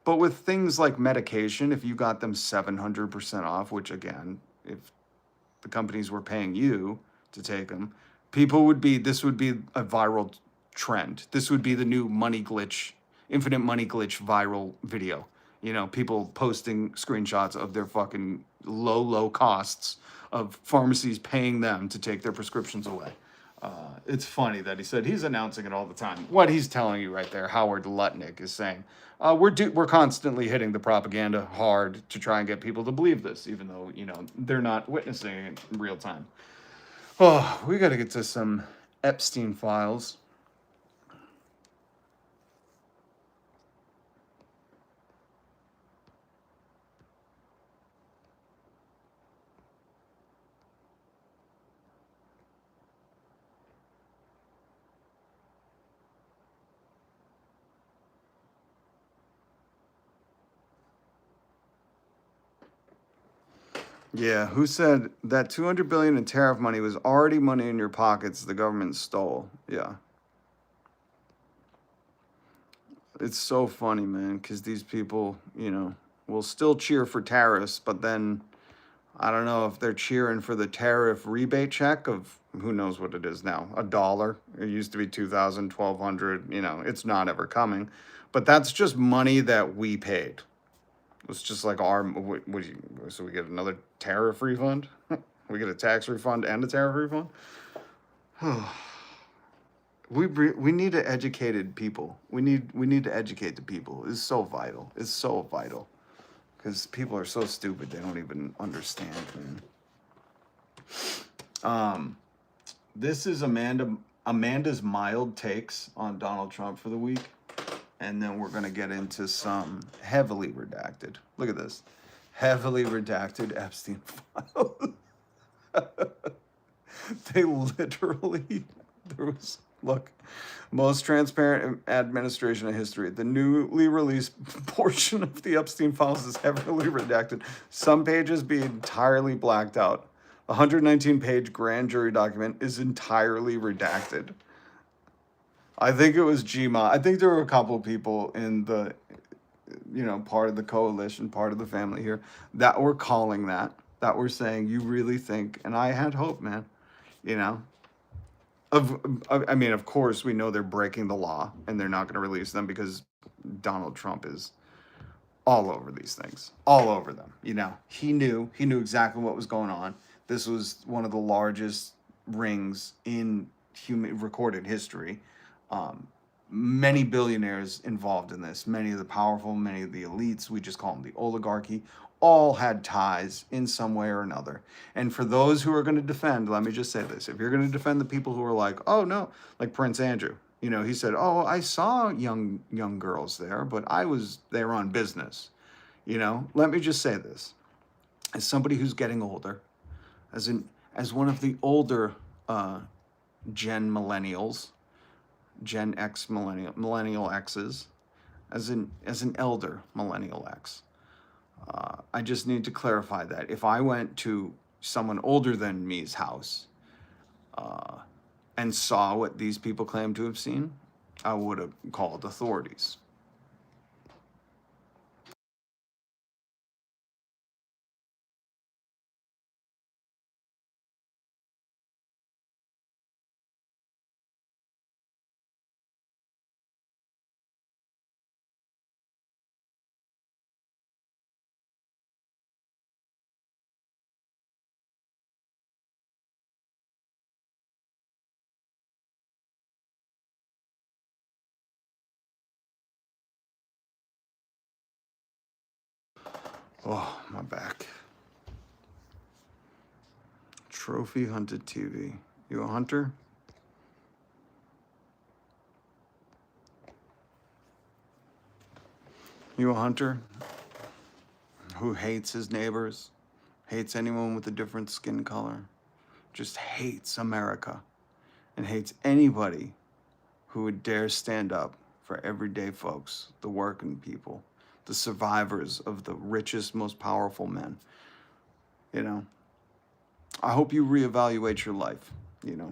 But with things like medication, if you got them 700% off, which again, if the companies were paying you to take them, this would be a viral trend. This would be the new money glitch, infinite money glitch viral video. You know, people posting screenshots of their fucking low costs of pharmacies paying them to take their prescriptions away. It's funny that he said he's announcing it all the time. What he's telling you right there, Howard Lutnick is saying, we're constantly hitting the propaganda hard to try and get people to believe this, even though, you know, they're not witnessing it in real time. Oh, we got to get to some Epstein files. Yeah, who said that 200 billion in tariff money was already money in your pockets the government stole? Yeah. It's so funny, man, because these people, you know, will still cheer for tariffs, but then I don't know if they're cheering for the tariff rebate check of who knows what it is now, $1. It used to be 2,000, 1,200. You know, it's not ever coming. But that's just money that we paid. It's just like so we get another tariff refund? We get a tax refund and a tariff refund? We need to educated people. We need to educate the people. It's so vital. It's so vital. Because people are so stupid they don't even understand, man. This is Amanda's mild takes on Donald Trump for the week. And then we're gonna get into some heavily redacted. Look at this. Heavily redacted Epstein files. They literally, look, most transparent administration in history. The newly released portion of the Epstein files is heavily redacted. Some pages be entirely blacked out. The 119-page grand jury document is entirely redacted. I think it was GMA. I think there were a couple of people in the, part of the coalition, part of the family here, that were calling that were saying, you really think, and I had hope, man, of course, we know they're breaking the law and they're not going to release them because Donald Trump is all over these things, all over them. He knew exactly what was going on. This was one of the largest rings in human recorded history. Many billionaires involved in this, many of the powerful, many of the elites, we just call them the oligarchy, all had ties in some way or another. And for those who are going to defend, let me just say this, if you're going to defend the people who are like, oh no, like Prince Andrew, he said, oh, I saw young girls there, but they were on business. Let me just say this, as somebody who's getting older, as one of the older Gen X millennial X's, as an elder millennial X. I just need to clarify that if I went to someone older than me's house and saw what these people claim to have seen, I would have called authorities. Oh, my back. Trophy hunted TV. You a hunter? You a hunter who hates his neighbors, hates anyone with a different skin color, just hates America, and hates anybody who would dare stand up for everyday folks, the working people, the survivors of the richest, most powerful men. I hope you reevaluate your life.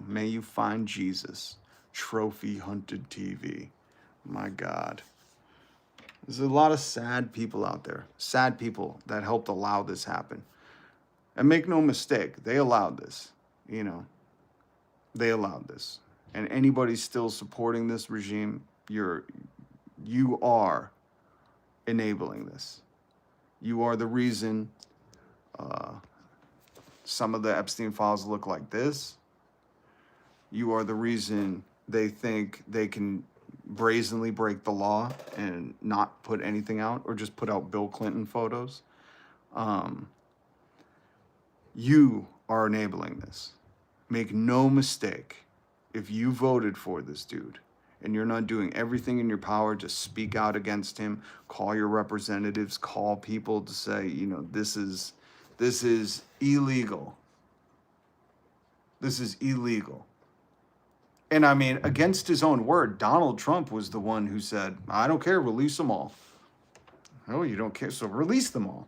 May you find Jesus. Trophy hunted TV. My God. There's a lot of sad people out there, sad people that helped allow this happen. And make no mistake, they allowed this, they allowed this. And anybody still supporting this regime, you are enabling this. You are the reason some of the Epstein files look like this. You are the reason they think they can brazenly break the law and not put anything out, or just put out Bill Clinton photos. You are enabling this. Make no mistake, if you voted for this dude and you're not doing everything in your power to speak out against him, call your representatives, call people to say, this is illegal. This is illegal. And I mean, against his own word, Donald Trump was the one who said, I don't care, release them all. Oh, you don't care, so release them all.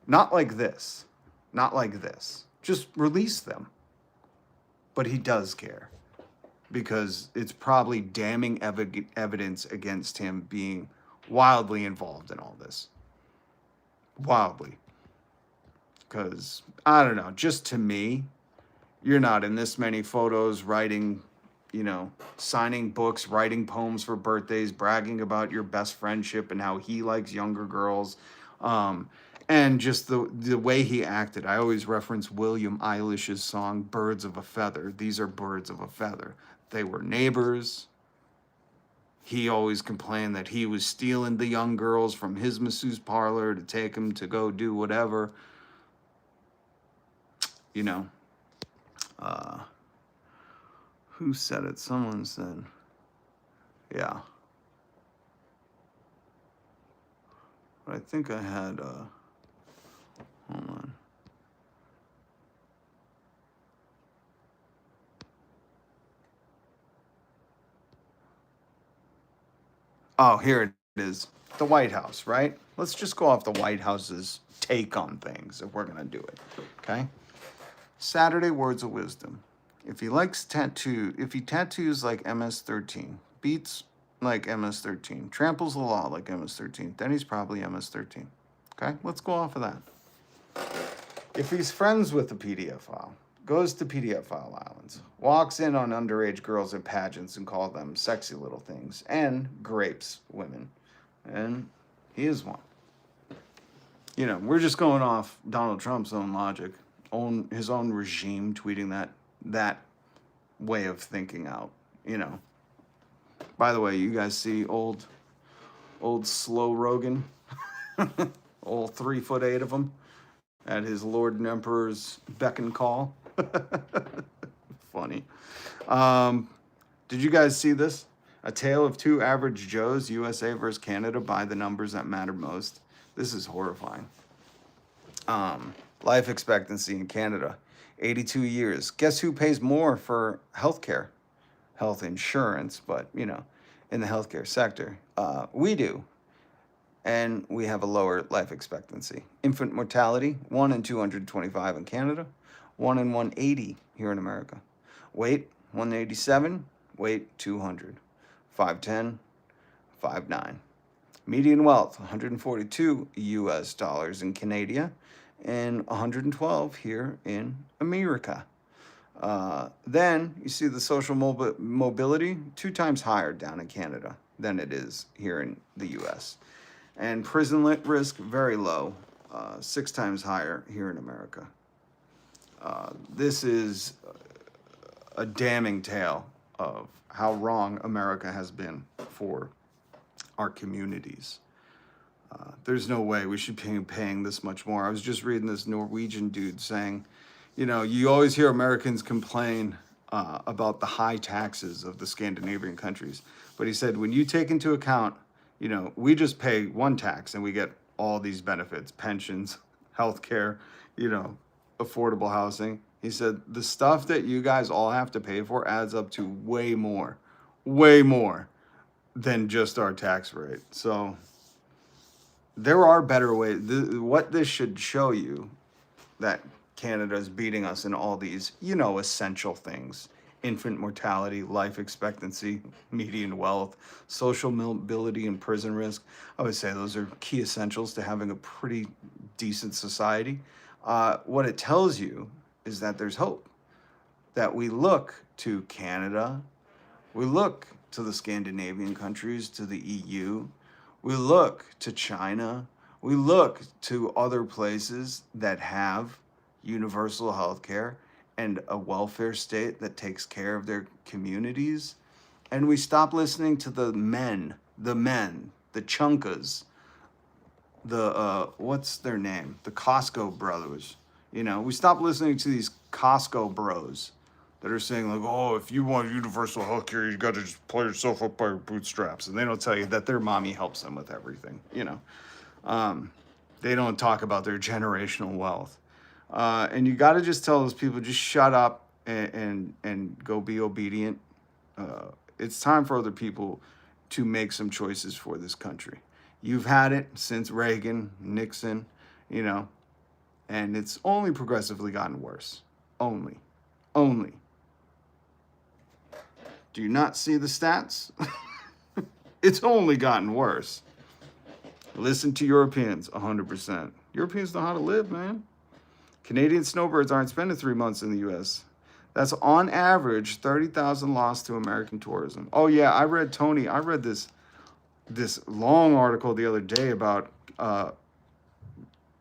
Not like this. Not like this. Just release them. But he does care, because it's probably damning evidence against him being wildly involved in all this. Wildly. Because, I don't know, just to me, you're not in this many photos writing, signing books, writing poems for birthdays, bragging about your best friendship and how he likes younger girls. And just the way he acted. I always reference William Eilish's song, Birds of a Feather. These are birds of a feather. They were neighbors. He always complained that he was stealing the young girls from his masseuse parlor to take them to go do whatever. Who said it? Someone said, yeah. But I think I had, hold on. Oh, here it is. The White House, right? Let's just go off the White House's take on things if we're going to do it. Okay? Saturday words of wisdom. If he tattoos like MS-13, beats like MS-13, tramples the law like MS-13, then he's probably MS-13. Okay? Let's go off of that. If he's friends with the pedophile, goes to pedophile islands, walks in on underage girls at pageants and calls them sexy little things, and grapes women, and he is one. We're just going off Donald Trump's own logic, his own regime tweeting that way of thinking out. By the way, you guys see old slow Rogan, old 3'8" of him, at his Lord and Emperor's beck and call. Funny. Did you guys see this? A tale of two average Joes, USA versus Canada, by the numbers that matter most. This is horrifying. Life expectancy in Canada, 82 years. Guess who pays more for healthcare? Health insurance, but, in the healthcare sector. We do. And we have a lower life expectancy. Infant mortality, 1 in 225 in Canada, 1 in 180 here in America. Weight, 187, weight, 200. 5'10", 5'9". Median wealth, 142 US dollars in Canada, and 112 here in America. Then you see the social mobility, 2 times higher down in Canada than it is here in the US. And prison risk, very low, 6 times higher here in America. This is a damning tale of how wrong America has been for our communities. There's no way we should be paying this much more. I was just reading this Norwegian dude saying, you always hear Americans complain about the high taxes of the Scandinavian countries. But he said, when you take into account, we just pay one tax and we get all these benefits, pensions, healthcare, affordable housing. He said, the stuff that you guys all have to pay for adds up to way more than just our tax rate. So there are better ways. What this should show you, that Canada is beating us in all these, essential things. Infant mortality, life expectancy, median wealth, social mobility, and prison risk. I would say those are key essentials to having a pretty decent society. What it tells you is that there's hope. That we look to Canada, we look to the Scandinavian countries, to the EU, we look to China, we look to other places that have universal health care and a welfare state that takes care of their communities. And we stop listening to the chunkas, what's their name? The Costco brothers. We stop listening to these Costco bros that are saying like, oh, if you want universal health care, you got to just pull yourself up by your bootstraps. And they don't tell you that their mommy helps them with everything, They don't talk about their generational wealth. And you got to just tell those people, just shut up and go be obedient. It's time for other people to make some choices for this country. You've had it since Reagan, Nixon, and it's only progressively gotten worse. Only. Do you not see the stats? It's only gotten worse. Listen to Europeans, 100%. Europeans know how to live, man. Canadian snowbirds aren't spending 3 months in the U.S. That's on average 30,000 lost to American tourism. Oh yeah, I read this long article the other day about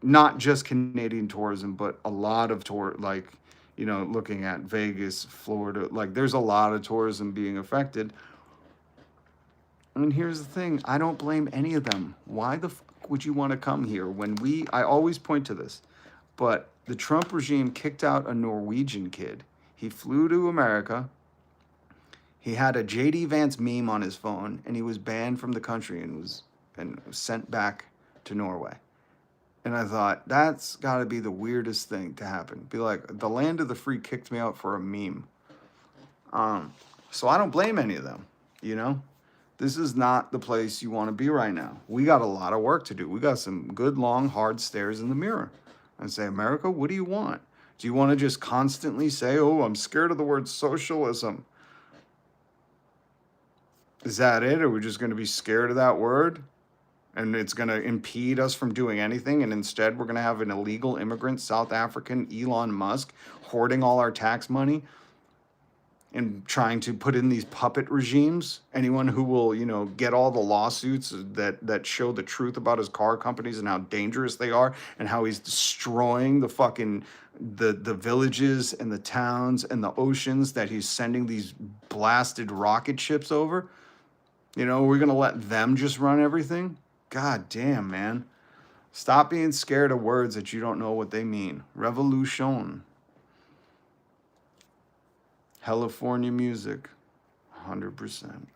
not just Canadian tourism, but a lot of looking at Vegas, Florida. Like, there's a lot of tourism being affected. And here's the thing, I don't blame any of them. Why the fuck would you want to come here when I always point to this, but the Trump regime kicked out a Norwegian kid. He flew to America. He had a J.D. Vance meme on his phone, and he was banned from the country and was sent back to Norway. And I thought, that's got to be the weirdest thing to happen. Be like, the land of the free kicked me out for a meme. So I don't blame any of them, you know? This is not the place you want to be right now. We got a lot of work to do. We got some good, long, hard stares in the mirror. And say, America, what do you want? Do you want to just constantly say, oh, I'm scared of the word socialism? Is that it? Are we just going to be scared of that word? And it's going to impede us from doing anything? And instead, we're going to have an illegal immigrant, South African, Elon Musk, hoarding all our tax money and trying to put in these puppet regimes. Anyone who will, get all the lawsuits that show the truth about his car companies and how dangerous they are and how he's destroying the fucking the villages and the towns and the oceans that he's sending these blasted rocket ships over. We're going to let them just run everything? God damn, man. Stop being scared of words that you don't know what they mean. Revolution. California music. 100%.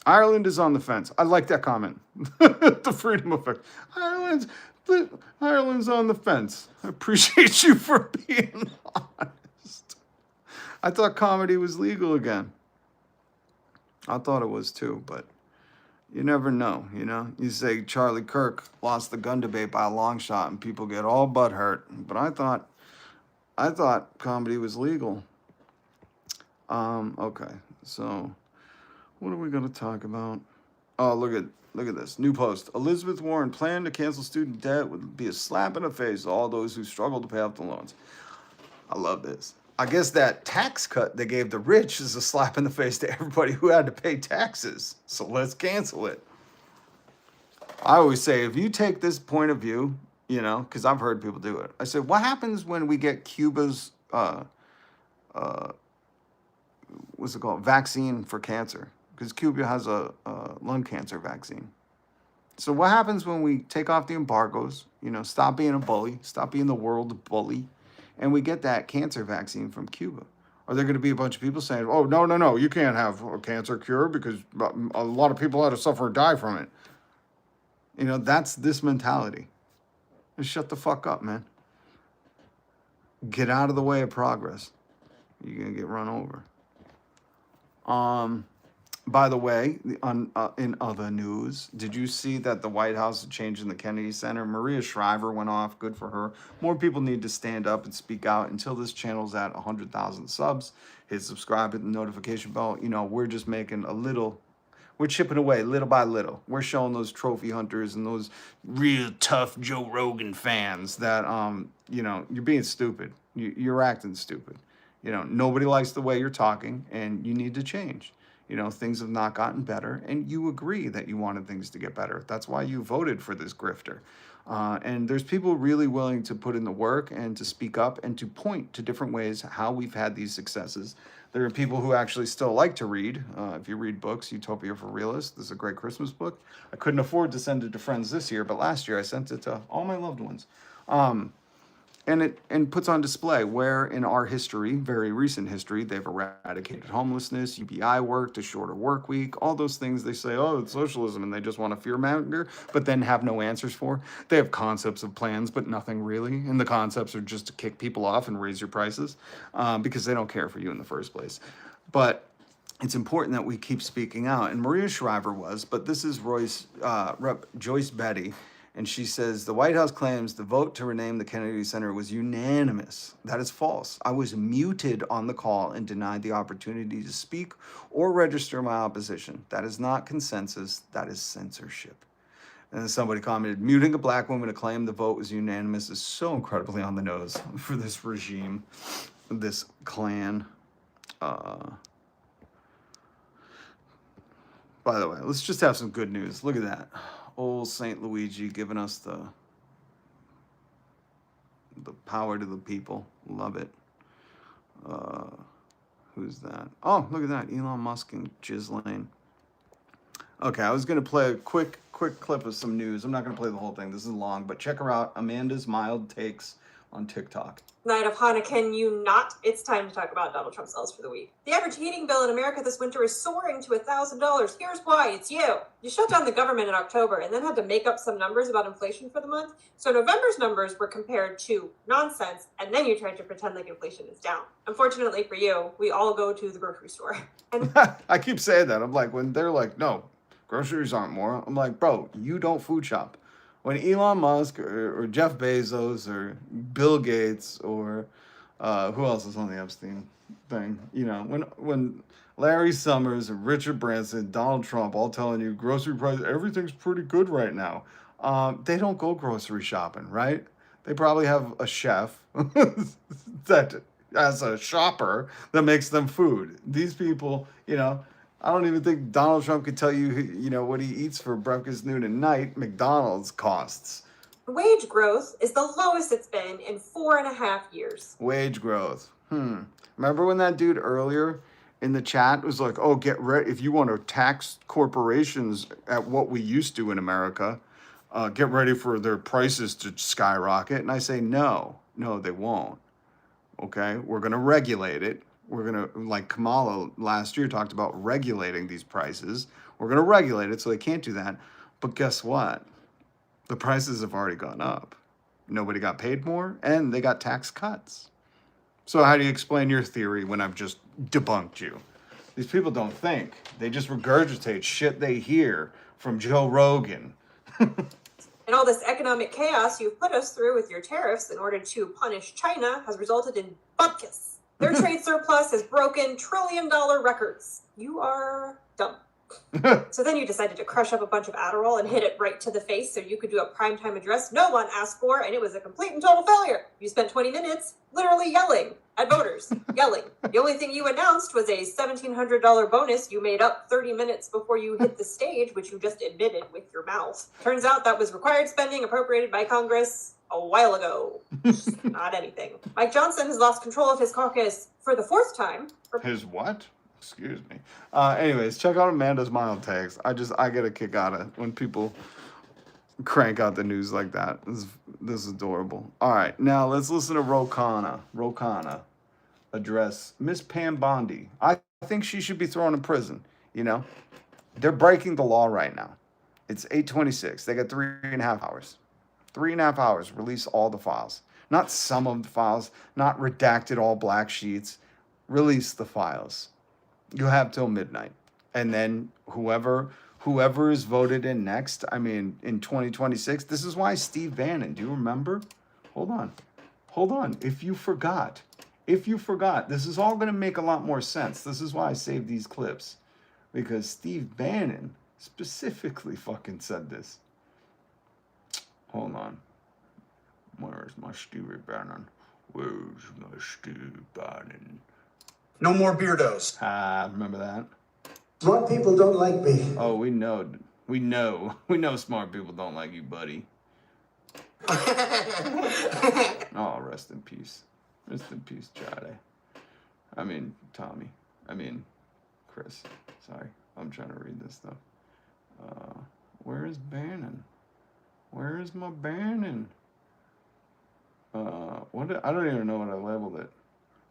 Ireland is on the fence. I like that comment. The freedom effect. Ireland's on the fence. I appreciate you for being honest. I thought comedy was legal again. I thought it was too, but you never know, You say Charlie Kirk lost the gun debate by a long shot and people get all butthurt. But I thought comedy was legal. Okay, so what are we going to talk about? Oh, look at this. New post. Elizabeth Warren plan to cancel student debt would be a slap in the face to all those who struggle to pay off the loans. I love this. I guess that tax cut they gave the rich is a slap in the face to everybody who had to pay taxes. So let's cancel it. I always say, if you take this point of view, because I've heard people do it. I said, what happens when we get Cuba's, what's it called, vaccine for cancer? Because Cuba has a lung cancer vaccine. So what happens when we take off the embargoes, stop being a bully, stop being the world bully, and we get that cancer vaccine from Cuba? Are there going to be a bunch of people saying, oh, no, you can't have a cancer cure because a lot of people had to suffer and die from it? That's this mentality. Just shut the fuck up, man. Get out of the way of progress. You're going to get run over. By the way, in other news, did you see that the White House is changing the Kennedy Center? Maria Shriver went off. Good for her. More people need to stand up and speak out. Until this channel's at 100,000 subs, hit subscribe, hit the notification bell. We're just making we're chipping away little by little. We're showing those trophy hunters and those real tough Joe Rogan fans that, you're being stupid. You're acting stupid. Nobody likes the way you're talking, and you need to change. Things have not gotten better, and you agree that you wanted things to get better. That's why you voted for this grifter. And there's people really willing to put in the work and to speak up and to point to different ways how we've had these successes. There are people who actually still like to read. If you read books, Utopia for Realists, this is a great Christmas book. I couldn't afford to send it to friends this year, but last year I sent it to all my loved ones. And it puts on display where in our history, very recent history, they've eradicated homelessness, UBI worked, a shorter work week, all those things they say, oh, it's socialism, and they just want to fearmonger, but then have no answers for. They have concepts of plans, but nothing really. And the concepts are just to kick people off and raise your prices because they don't care for you in the first place. But it's important that we keep speaking out. And Maria Shriver was, but this is Joyce Betty. And she says, the White House claims the vote to rename the Kennedy Center was unanimous. That is false. I was muted on the call and denied the opportunity to speak or register my opposition. That is not consensus. That is censorship. And then somebody commented, muting a black woman to claim the vote was unanimous is so incredibly on the nose for this regime, this clan. By the way, let's just have some good news. Look at that. Old St. Luigi giving us the power to the people. Love it. Who's that? Oh, look at that. Elon Musk and Ghislaine. Okay, I was going to play a quick clip of some news. I'm not going to play the whole thing. This is long, but check her out. Amanda's Mild Takes on TikTok. Night of Hanukkah, can you not? It's time to talk about Donald Trump's sales for the week. The average heating bill in America this winter is soaring to $1,000. Here's why. It's you. You shut down the government in October and then had to make up some numbers about inflation for the month. So November's numbers were compared to nonsense, and then you tried to pretend like inflation is down. Unfortunately for you, we all go to the grocery store. And I keep saying that. I'm like, when they're like, no, groceries aren't more. I'm like, bro, you don't food shop. When Elon Musk or Jeff Bezos or Bill Gates or who else is on the Epstein thing, you know, when Larry Summers and Richard Branson, Donald Trump all telling you grocery prices, everything's pretty good right now. They don't go grocery shopping, right? They probably have a chef that as a shopper that makes them food. These people, you know, I don't even think Donald Trump could tell you, you know, what he eats for breakfast, noon, and night. McDonald's costs. wage growth is the lowest it's been in 4.5 years. Wage growth. Remember when that dude earlier in the chat was like, oh, get ready. If you want to tax corporations at what we used to in America, get ready for their prices to skyrocket. And I say, no, they won't. Okay, we're going to regulate it. We're going to, like Kamala last year talked about regulating these prices. We're going to regulate it so they can't do that. But guess what? The prices have already gone up. Nobody got paid more, and they got tax cuts. So how do you explain your theory when I've just debunked you? These people don't think. They just regurgitate shit they hear from Joe Rogan. And all this economic chaos you've put us through with your tariffs in order to punish China has resulted in bupkis. Their trade surplus has broken trillion-dollar records. You are dumb. So then you decided to crush up a bunch of Adderall and hit it right to the face so you could do a primetime address no one asked for, and it was a complete and total failure. You spent 20 minutes literally yelling at voters. Yelling. The only thing you announced was a $1,700 bonus you made up 30 minutes before you hit the stage, which you just admitted with your mouth. Turns out that was required spending appropriated by Congress a while ago. Not anything. Mike Johnson has lost control of his caucus for the 4th time. His what? Excuse me. Anyways, check out Amanda's Mild Takes. I get a kick out of when people crank out the news like that. This is adorable. All right, now let's listen to Rokana address Miss Pam Bondi. I think she should be thrown in prison. You know, they're breaking the law right now. It's 8:26. They got 3.5 hours. 3.5 hours. Release all the files. Not some of the files. Not redacted all black sheets. Release the files. You have till midnight. And then whoever is voted in next, I mean, in 2026, this is why Steve Bannon, do you remember? Hold on. If you forgot, this is all going to make a lot more sense. This is why I saved these clips. Because Steve Bannon specifically fucking said this. Hold on. Where's my Steve Bannon? Where's my Steve Bannon? No more beardos. Remember that? Smart people don't like me. Oh, we know smart people don't like you, buddy. Oh, rest in peace. Rest in peace, Jade. I mean, Tommy. I mean, Chris. Sorry, I'm trying to read this stuff. Where is Bannon? Where is my Bannon? I don't even know what I labeled it.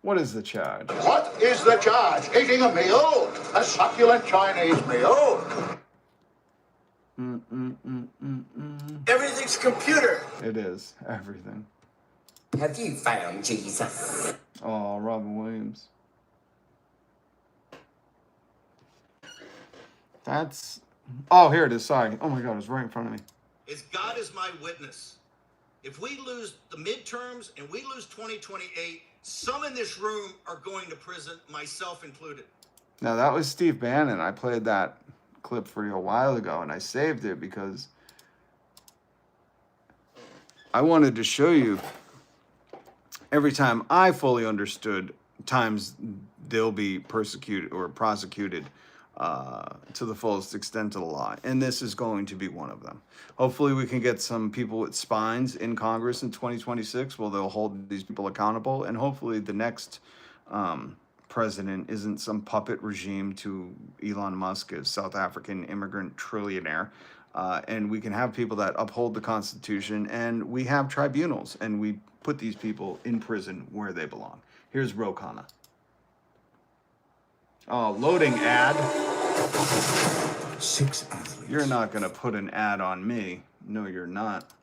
What is the charge? What is the charge? Eating a meal? A succulent Chinese meal? Everything's computer. It is. Everything. Have you found Jesus? Oh, Robin Williams. Oh, here it is. Sorry. Oh my God, it was right in front of me. As God is my witness, if we lose the midterms and we lose 2028, some in this room are going to prison, myself included. Now, that was Steve Bannon. I played that clip for you a while ago, and I saved it because I wanted to show you every time I fully understood times they'll be persecuted or prosecuted to the fullest extent of the law. And this is going to be one of them. Hopefully we can get some people with spines in Congress in 2026 where they'll hold these people accountable. And hopefully the next president isn't some puppet regime to Elon Musk, a South African immigrant trillionaire. And we can have people that uphold the Constitution, and we have tribunals, and we put these people in prison where they belong. Here's Ro Khanna. Oh, loading ad. 6 athletes. You're not going to put an ad on me. No, you're not.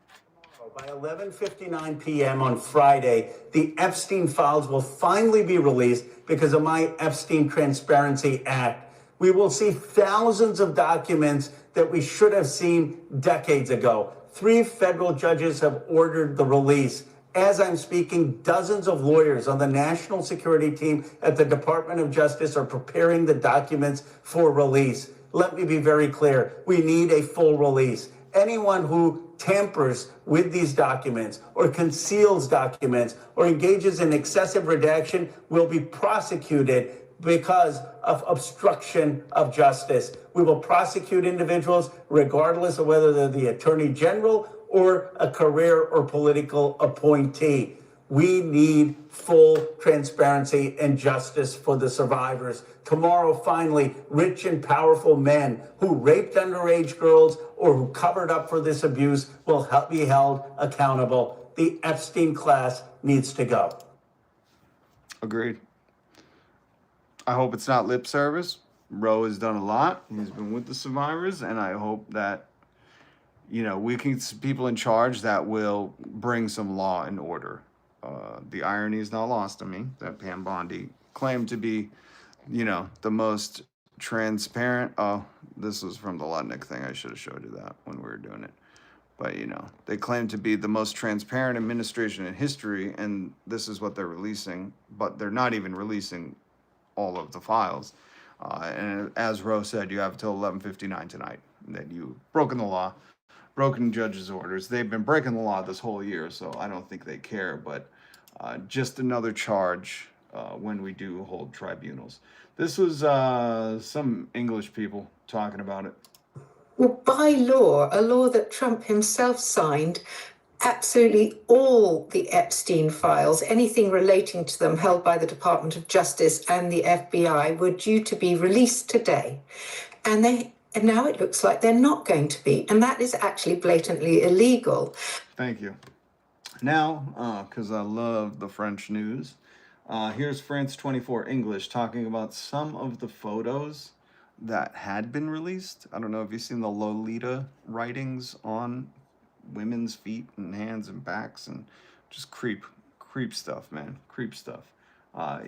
By 11:59 p.m. on Friday, the Epstein files will finally be released because of my Epstein Transparency Act. We will see thousands of documents that we should have seen decades ago. 3 federal judges have ordered the release. As I'm speaking, dozens of lawyers on the national security team at the Department of Justice are preparing the documents for release. Let me be very clear. We need a full release. Anyone who tampers with these documents or conceals documents or engages in excessive redaction will be prosecuted because of obstruction of justice. We will prosecute individuals regardless of whether they're the Attorney General or a career or political appointee. We need full transparency and justice for the survivors. Tomorrow, finally, rich and powerful men who raped underage girls or who covered up for this abuse will be held accountable. The Epstein class needs to go. Agreed. I hope it's not lip service. Ro has done a lot. He's been with the survivors, and I hope that, we can see people in charge that will bring some law and order. The irony is not lost on me that Pam Bondi claimed to be, the most transparent. Oh, this was from the Lutnick thing. I should have showed you that when we were doing it. But, they claim to be the most transparent administration in history, and this is what they're releasing. But they're not even releasing all of the files. And as Ro said, you have until 11:59 tonight that you've broken the law, broken judges' orders. They've been breaking the law this whole year, so I don't think they care. But just another charge when we do hold tribunals. This was some English people talking about it. Well, by law, a law that Trump himself signed, absolutely all the Epstein files, anything relating to them held by the Department of Justice and the FBI, were due to be released today. And now it looks like they're not going to be. And that is actually blatantly illegal. Thank you. Now, because I love the French news, here's France 24 English talking about some of the photos that had been released. I don't know if you've seen the Lolita writings on women's feet and hands and backs, and just creep stuff, man. Creep stuff.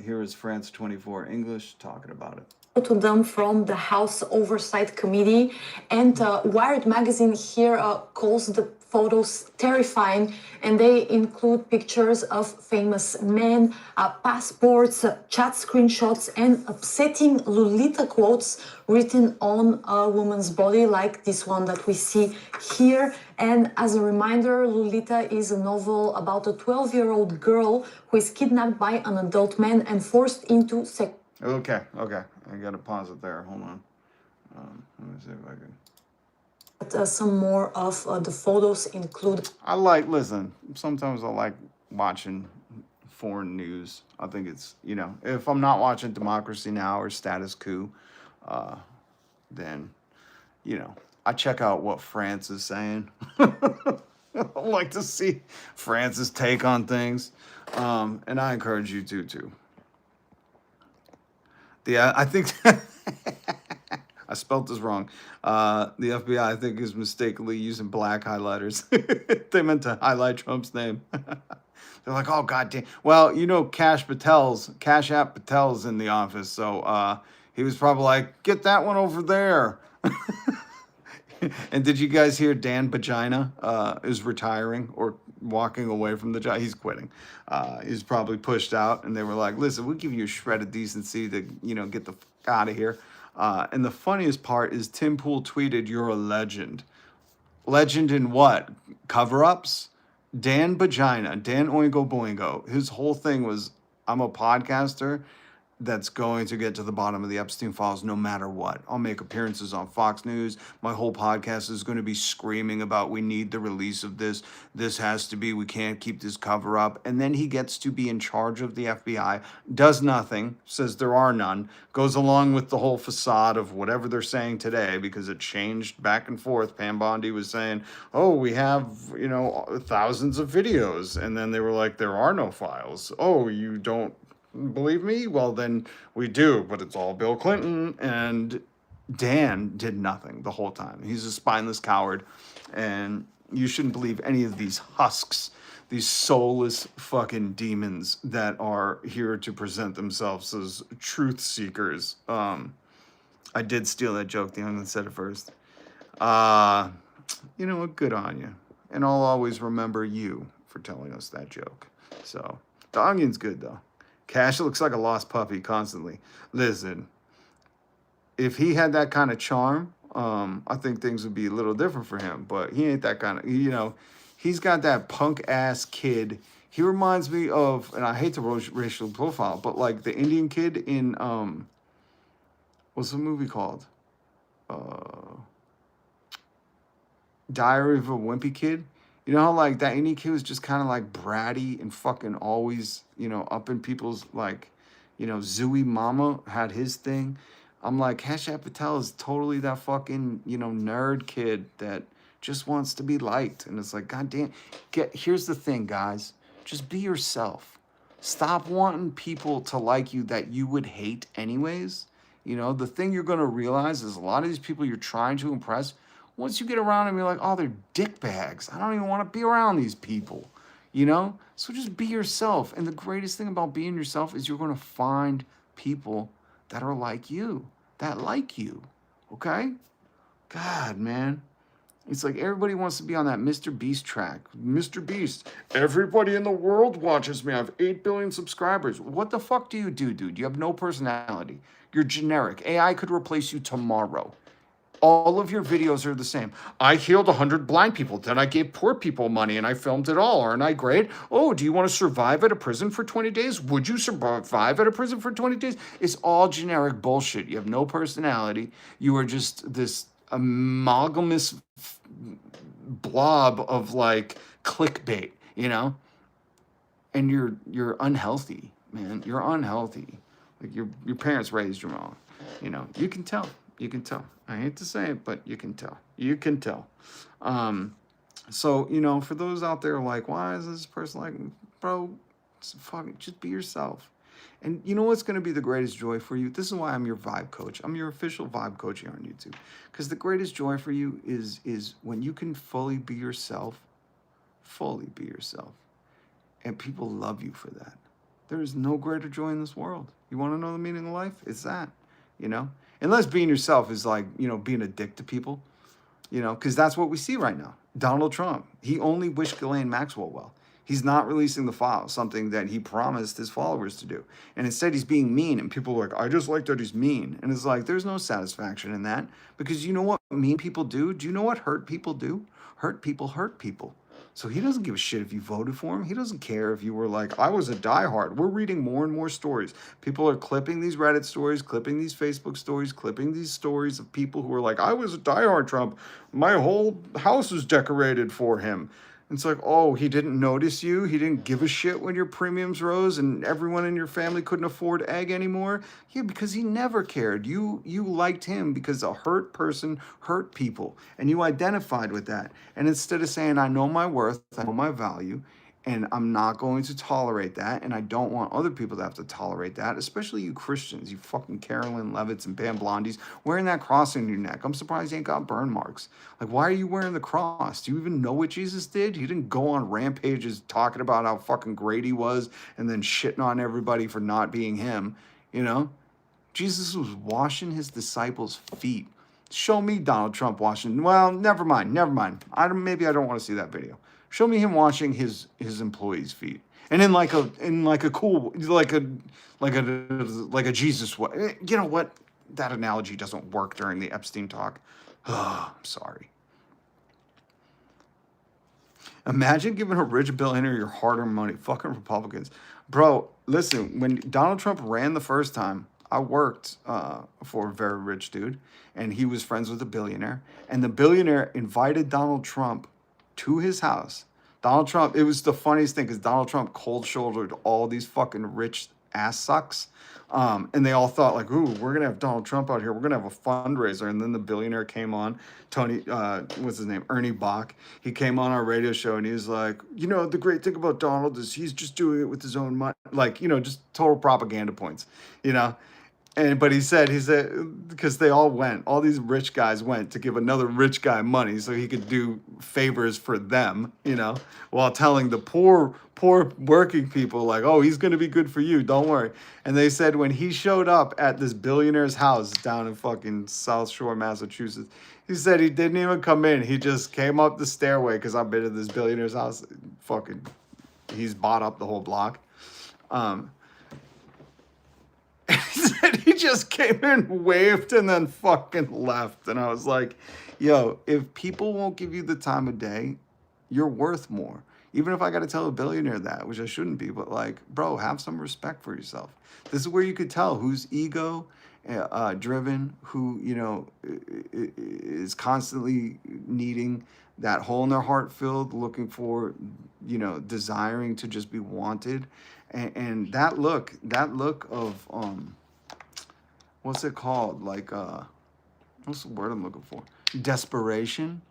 Here is France 24 English talking about it. To them from the House Oversight Committee, and Wired magazine here calls the photos terrifying, and they include pictures of famous men, passports, chat screenshots, and upsetting Lolita quotes written on a woman's body, like this one that we see here. And as a reminder, Lolita is a novel about a 12-year-old girl who is kidnapped by an adult man and forced into sex. Okay. I gotta pause it there. Hold on. Let me see if I can. But some more of the photos include. Listen, sometimes I like watching foreign news. I think it's, if I'm not watching Democracy Now! Or Status Quo, then, I check out what France is saying. I like to see France's take on things. And I encourage you to, too. I think I spelled this wrong. The FBI, I think, is mistakenly using black highlighters. They meant to highlight Trump's name. They're like, oh, goddamn. Well, Cash App Patel's in the office. So he was probably like, get that one over there. And did you guys hear Dan Vagina is retiring or walking away from the job? He's quitting. He's probably pushed out, and they were like, listen, we'll give you a shred of decency to, get the fuck out of here. And the funniest part is Tim Pool tweeted, you're a legend. Legend in what? Cover-ups? Dan Vagina, Dan Oingo Boingo, his whole thing was, I'm a podcaster that's going to get to the bottom of the Epstein files no matter what. I'll make appearances on Fox News. My whole podcast is going to be screaming about we need the release of this. This has to be, we can't keep this cover up. And then he gets to be in charge of the FBI, does nothing, says there are none, goes along with the whole facade of whatever they're saying today because it changed back and forth. Pam Bondi was saying, oh, we have, thousands of videos. And then they were like, there are no files. Oh, you don't believe me? Well, then we do, but it's all Bill Clinton. And Dan did nothing the whole time. He's a spineless coward, and you shouldn't believe any of these husks, these soulless fucking demons that are here to present themselves as truth seekers. I did steal that joke. The onion said it first. You know what? Good on you. And I'll always remember you for telling us that joke. So the onion's good though. Cash looks like a lost puppy constantly. Listen, if he had that kind of charm, I think things would be a little different for him. But he ain't that kind of, he's got that punk ass kid. He reminds me of, and I hate the racial profile, but like the Indian kid in, what's the movie called? Diary of a Wimpy Kid. You know how like that Indian kid was just kind of like bratty and fucking always, up in people's like, Zooey Mama had his thing. I'm like, Kesha Patel is totally that fucking, nerd kid that just wants to be liked. And it's like, goddamn, here's the thing, guys. Just be yourself. Stop wanting people to like you that you would hate anyways. The thing you're going to realize is a lot of these people you're trying to impress, once you get around them, you're like, oh, they're dickbags. I don't even want to be around these people, So just be yourself. And the greatest thing about being yourself is you're going to find people that are like you, okay? God, man. It's like everybody wants to be on that Mr. Beast track. Mr. Beast, everybody in the world watches me. I have 8 billion subscribers. What the fuck do you do, dude? You have no personality. You're generic. AI could replace you tomorrow. All of your videos are the same. I healed 100 blind people. Then I gave poor people money and I filmed it all. Aren't I great? Oh, do you want to survive at a prison for 20 days? Would you survive at a prison for 20 days? It's all generic bullshit. You have no personality. You are just this amalgamous blob of like clickbait, And you're unhealthy, man. You're unhealthy. Like your parents raised you wrong. You can tell. You can tell. I hate to say it, but you can tell. You can tell. So, for those out there like, why is this person like, bro, just be yourself. And you know what's going to be the greatest joy for you? This is why I'm your vibe coach. I'm your official vibe coach here on YouTube. Because the greatest joy for you is when you can fully be yourself. And people love you for that. There is no greater joy in this world. You want to know the meaning of life? It's that, Unless being yourself is like, being a dick to people, because that's what we see right now. Donald Trump, he only wished Ghislaine Maxwell well. He's not releasing the file, something that he promised his followers to do. And instead he's being mean, and people are like, I just like that he's mean. And it's like, there's no satisfaction in that, because you know what mean people do? Do you know what hurt people do? Hurt people hurt people. So he doesn't give a shit if you voted for him. He doesn't care if you were like, I was a diehard. We're reading more and more stories. People are clipping these Reddit stories, clipping these Facebook stories, clipping these stories of people who are like, I was a diehard Trump. My whole house was decorated for him. It's like, oh, he didn't notice you. He didn't give a shit when your premiums rose and everyone in your family couldn't afford egg anymore. Yeah, because he never cared. You liked him because a hurt person hurt people. And you identified with that. And instead of saying, I know my worth, I know my value, and I'm not going to tolerate that, and I don't want other people to have to tolerate that, especially you Christians, you fucking Carolyn Levitts and Pam Blondies, wearing that cross in your neck. I'm surprised you ain't got burn marks. Like, why are you wearing the cross? Do you even know what Jesus did? He didn't go on rampages talking about how fucking great he was and then shitting on everybody for not being him, Jesus was washing his disciples' feet. Show me Donald Trump washing. Well, never mind. Maybe I don't want to see that video. Show me him washing his employees' feet, and in like a cool, like a Jesus way. You know what? That analogy doesn't work during the Epstein talk. I'm sorry. Imagine giving a rich billionaire your hard-earned money. Fucking Republicans. Bro, listen, when Donald Trump ran the first time, I worked for a very rich dude, and he was friends with a billionaire. And the billionaire invited Donald Trump to his house. Donald Trump, it was the funniest thing because Donald Trump cold-shouldered all these fucking rich ass sucks. And they all thought like, ooh, we're gonna have Donald Trump out here. We're gonna have a fundraiser. And then the billionaire came on, Tony, what's his name? Ernie Bach. He came on our radio show and he was like, you know, the great thing about Donald is he's just doing it with his own money. Like, you know, just total propaganda points, you know? But he said, because they all went, all these rich guys went to give another rich guy money so he could do favors for them, you know, while telling the poor working people like, oh, he's going to be good for you. Don't worry. And they said when he showed up at this billionaire's house down in fucking South Shore, Massachusetts, he said he didn't even come in. He just came up the stairway because I've been to this billionaire's house. Fucking, he's bought up the whole block. He said he just came in, waved, and then fucking left. And I was like, yo, if people won't give you the time of day, you're worth more. Even if I got to tell a billionaire that, which I shouldn't be, but like, bro, have some respect for yourself. This is where you could tell who's ego driven, who, you know, is constantly needing that hole in their heart filled, looking for, you know, desiring to just be wanted. And that look of, what's it called? Like, what's the word I'm looking for? Desperation.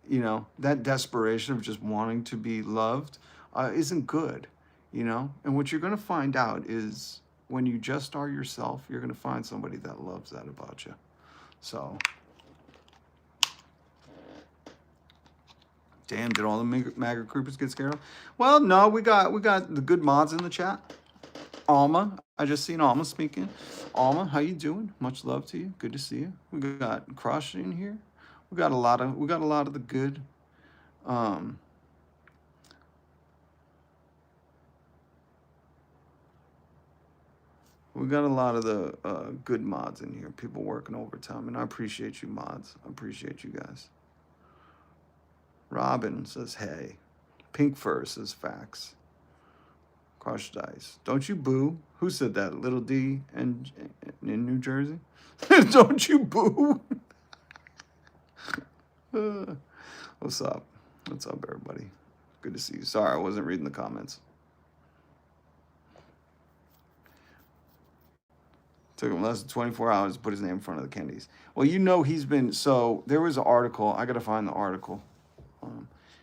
You know, that desperation of just wanting to be loved isn't good, you know? And what you're going to find out is when you just are yourself, you're going to find somebody that loves that about you. So, damn, did all the MAGA creepers get scared off? Well, no, we got the good mods in the chat. Alma, I just seen Alma speaking. Alma, how you doing? Much love to you. Good to see you. We got Crush in here. We got a lot of the good. We got a lot of the good mods in here. People working overtime, and I appreciate you mods. I appreciate you guys. Robin says, hey. Pink Fur says, facts. Crush Dice. Don't you boo? Who said that? Little D in New Jersey? Don't you boo? What's up? What's up, everybody? Good to see you. Sorry, I wasn't reading the comments. Took him less than 24 hours to put his name in front of the Kennedys. Well, you know he's been... So, there was an article. I got to find the article.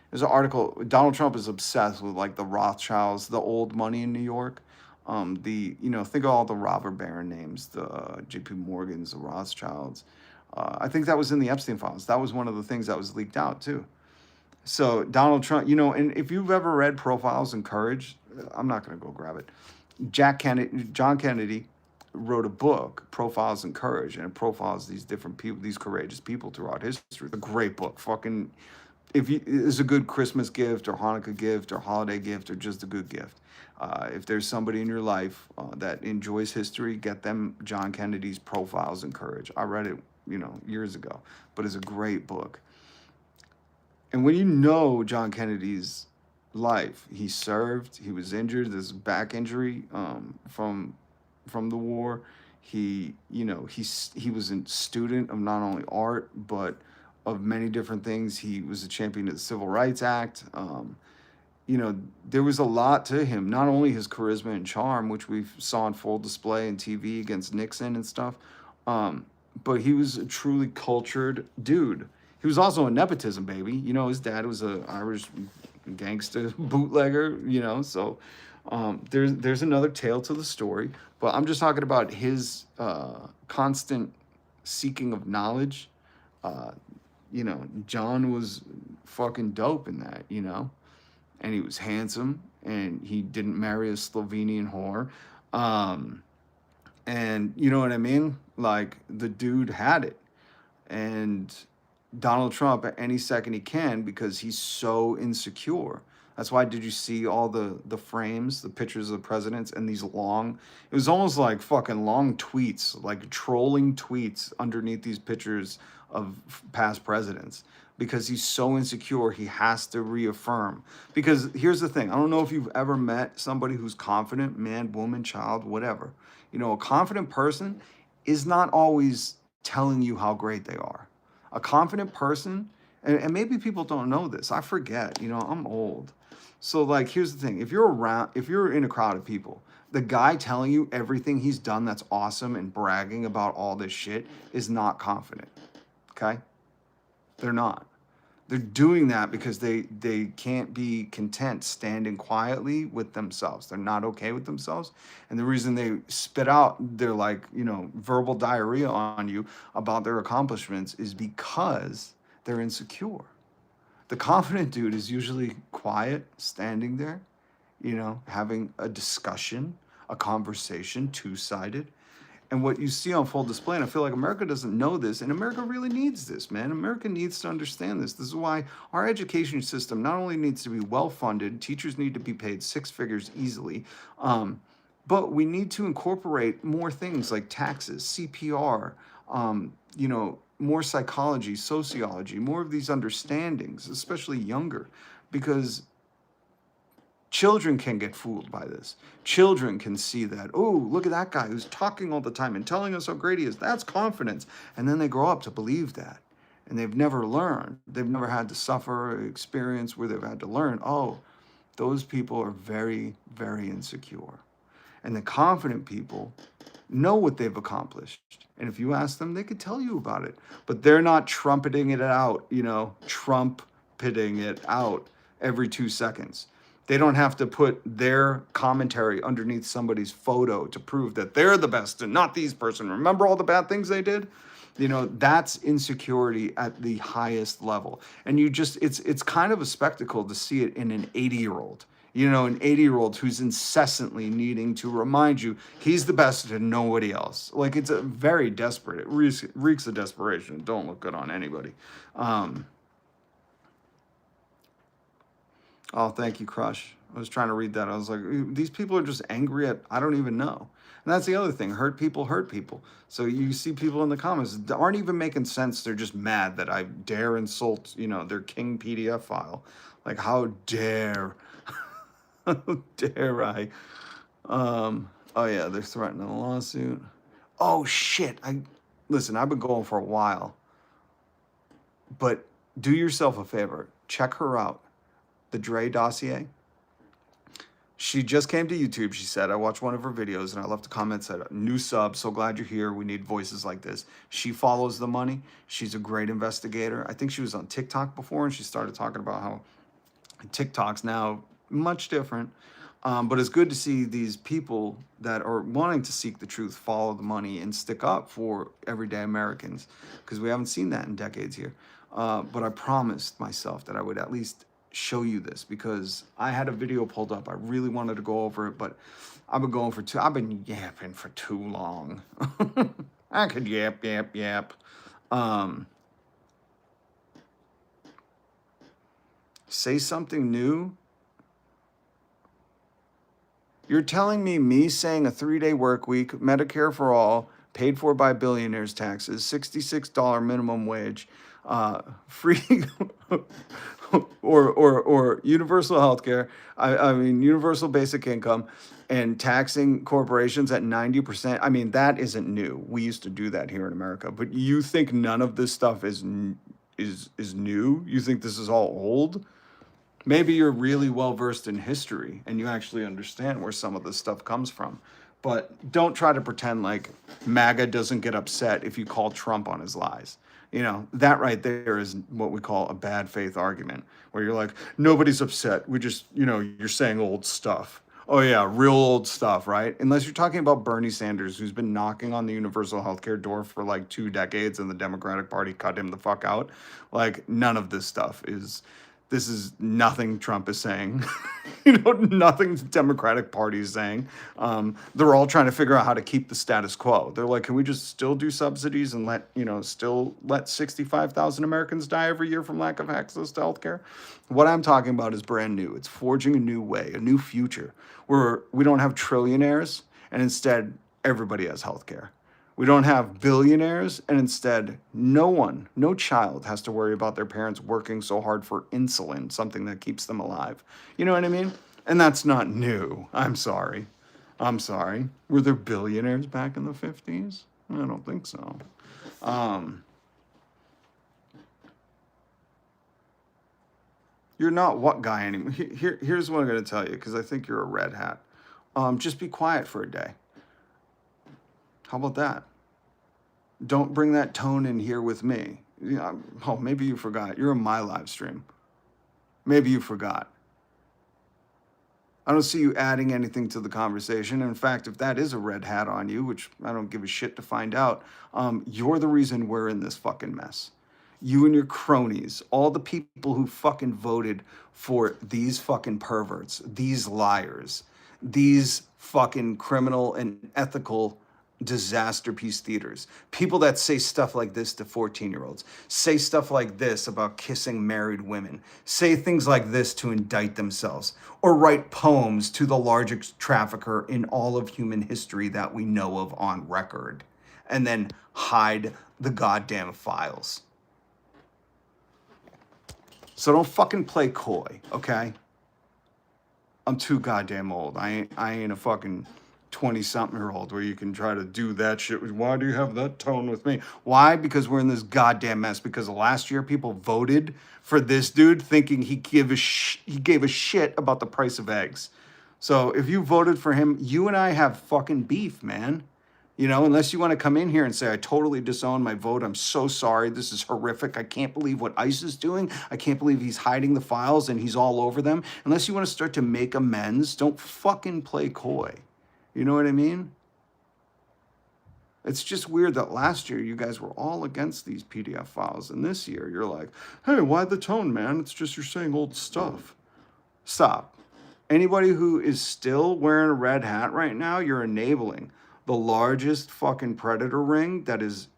There's an article. Donald Trump is obsessed with, like, the Rothschilds, the old money in New York. You know, think of all the robber baron names, the J.P. Morgans, the Rothschilds. I think that was in the Epstein files. That was one of the things that was leaked out, too. So, Donald Trump, you know, and if you've ever read Profiles in Courage, I'm not going to go grab it. John Kennedy wrote a book, Profiles in Courage, and it profiles these different people, these courageous people throughout history. It's a great book. Fucking, it's a good Christmas gift or Hanukkah gift or holiday gift or just a good gift. If there's somebody in your life that enjoys history, get them John Kennedy's Profiles in Courage. I read it, you know, years ago, but it's a great book. And when you know John Kennedy's life, he served, he was injured, this back injury from the war. He, you know, he was a student of not only art, but of many different things. He was a champion of the Civil Rights Act. You know, there was a lot to him, not only his charisma and charm, which we saw on full display in TV against Nixon and stuff, but he was a truly cultured dude. He was also a nepotism baby. You know, his dad was an Irish gangster bootlegger, you know, so there's another tale to the story. But I'm just talking about his constant seeking of knowledge. You know, John was fucking dope in that, you know. And he was handsome, and he didn't marry a Slovenian whore. And you know what I mean? Like, the dude had it. And Donald Trump, at any second he can, because he's so insecure. That's why, did you see all the frames, the pictures of the presidents, and these long, it was almost like fucking long tweets, like trolling tweets underneath these pictures of past presidents. because he's so insecure, he has to reaffirm. Because here's the thing, I don't know if you've ever met somebody who's confident, man, woman, child, whatever. You know, a confident person is not always telling you how great they are. A confident person, and maybe people don't know this, I forget, you know, I'm old. So like, here's the thing, if you're in a crowd of people, the guy telling you everything he's done that's awesome and bragging about all this shit is not confident, okay? They're not. They're doing that because they can't be content standing quietly with themselves. They're not okay with themselves. And the reason they spit out their, like, you know, verbal diarrhea on you about their accomplishments is because they're insecure. The confident dude is usually quiet, standing there, you know, having a discussion, a conversation, two-sided. And what you see on full display, and I feel like America doesn't know this, and America really needs this, man. America needs to understand this. This is why our education system not only needs to be well-funded, teachers need to be paid 6 figures easily, but we need to incorporate more things like taxes, CPR, you know, more psychology, sociology, more of these understandings, especially younger, because children can get fooled by this. Children can see that, oh, look at that guy who's talking all the time and telling us how great he is. That's confidence. And then they grow up to believe that. And they've never learned. They've never had to suffer or experience where they've had to learn, oh, those people are very, very insecure. And the confident people know what they've accomplished. And if you ask them, they could tell you about it. But they're not trumpeting it out, you know, trumpeting it out every 2 seconds. They don't have to put their commentary underneath somebody's photo to prove that they're the best and not these person. Remember all the bad things they did? You know, that's insecurity at the highest level. And you just, it's kind of a spectacle to see it in an 80-year-old. You know, an 80-year-old who's incessantly needing to remind you he's the best and nobody else. Like, it's a very desperate, it reeks of desperation. Don't look good on anybody. Oh, thank you, Crush. I was trying to read that. I was like, these people are just angry at, I don't even know. And that's the other thing. Hurt people hurt people. So you see people in the comments that aren't even making sense. They're just mad that I dare insult, you know, their King PDF file. Like, how dare, how dare I? Oh, yeah, they're threatening a lawsuit. Oh, shit. Listen, I've been going for a while. But do yourself a favor. Check her out. The Dre dossier. She just came to YouTube. She said, I watched one of her videos and I left a comment, said, new sub, so glad you're here. We need voices like this. She follows the money. She's a great investigator. I think she was on TikTok before and she started talking about how TikTok's now much different. But it's good to see these people that are wanting to seek the truth, follow the money, and stick up for everyday Americans, because we haven't seen that in decades here. But I promised myself that I would at least show you this, because I had a video pulled up. I really wanted to go over it, but I've been yapping for too long. I could yap. Say something new. You're telling me saying a 3-day work week, Medicare for all, paid for by billionaires taxes, $66 minimum wage, free or universal health care, I mean universal basic income, and taxing corporations at 90%. I mean, that isn't new. We used to do that here in America. But you think none of this stuff is new? You think this is all old? Maybe you're really well versed in history and you actually understand where some of this stuff comes from. But don't try to pretend like MAGA doesn't get upset if you call Trump on his lies. You know, that right there is what we call a bad faith argument, where you're like, nobody's upset. We just, you know, you're saying old stuff. Oh yeah, real old stuff, right? Unless you're talking about Bernie Sanders, who's been knocking on the universal healthcare door for like 2 decades and the Democratic Party cut him the fuck out. Like, none of this stuff is... This is nothing Trump is saying, you know, nothing the Democratic Party is saying. They're all trying to figure out how to keep the status quo. They're like, can we just still do subsidies and still let 65,000 Americans die every year from lack of access to healthcare? What I'm talking about is brand new. It's forging a new way, a new future, where we don't have trillionaires and instead everybody has healthcare. We don't have billionaires, and instead, no child has to worry about their parents working so hard for insulin, something that keeps them alive. You know what I mean? And that's not new. I'm sorry. Were there billionaires back in the 50s? I don't think so. You're not what guy anymore. Here's what I'm going to tell you, because I think you're a red hat. Just be quiet for a day. How about that? Don't bring that tone in here with me. Yeah, oh, maybe you forgot. You're in my live stream. Maybe you forgot. I don't see you adding anything to the conversation. In fact, if that is a red hat on you, which I don't give a shit to find out, you're the reason we're in this fucking mess. You and your cronies, all the people who fucking voted for these fucking perverts, these liars, these fucking criminal and ethical disaster piece theaters, people that say stuff like this to 14-year-olds, say stuff like this about kissing married women, say things like this to indict themselves, or write poems to the largest trafficker in all of human history that we know of on record, and then hide the goddamn files. So don't fucking play coy, okay? I'm too goddamn old. I ain't a fucking 20-something-year-old where you can try to do that shit. Why do you have that tone with me? Why? Because we're in this goddamn mess. Because last year people voted for this dude thinking he gave a shit about the price of eggs. So if you voted for him, you and I have fucking beef, man. You know, unless you want to come in here and say, I totally disown my vote. I'm so sorry. This is horrific. I can't believe what ICE is doing. I can't believe he's hiding the files and he's all over them. Unless you want to start to make amends, don't fucking play coy. You know what I mean? It's just weird that last year you guys were all against these PDF files. And this year you're like, hey, why the tone, man? It's just you're saying old stuff. Stop. Anybody who is still wearing a red hat right now, you're enabling the largest fucking predator ring that is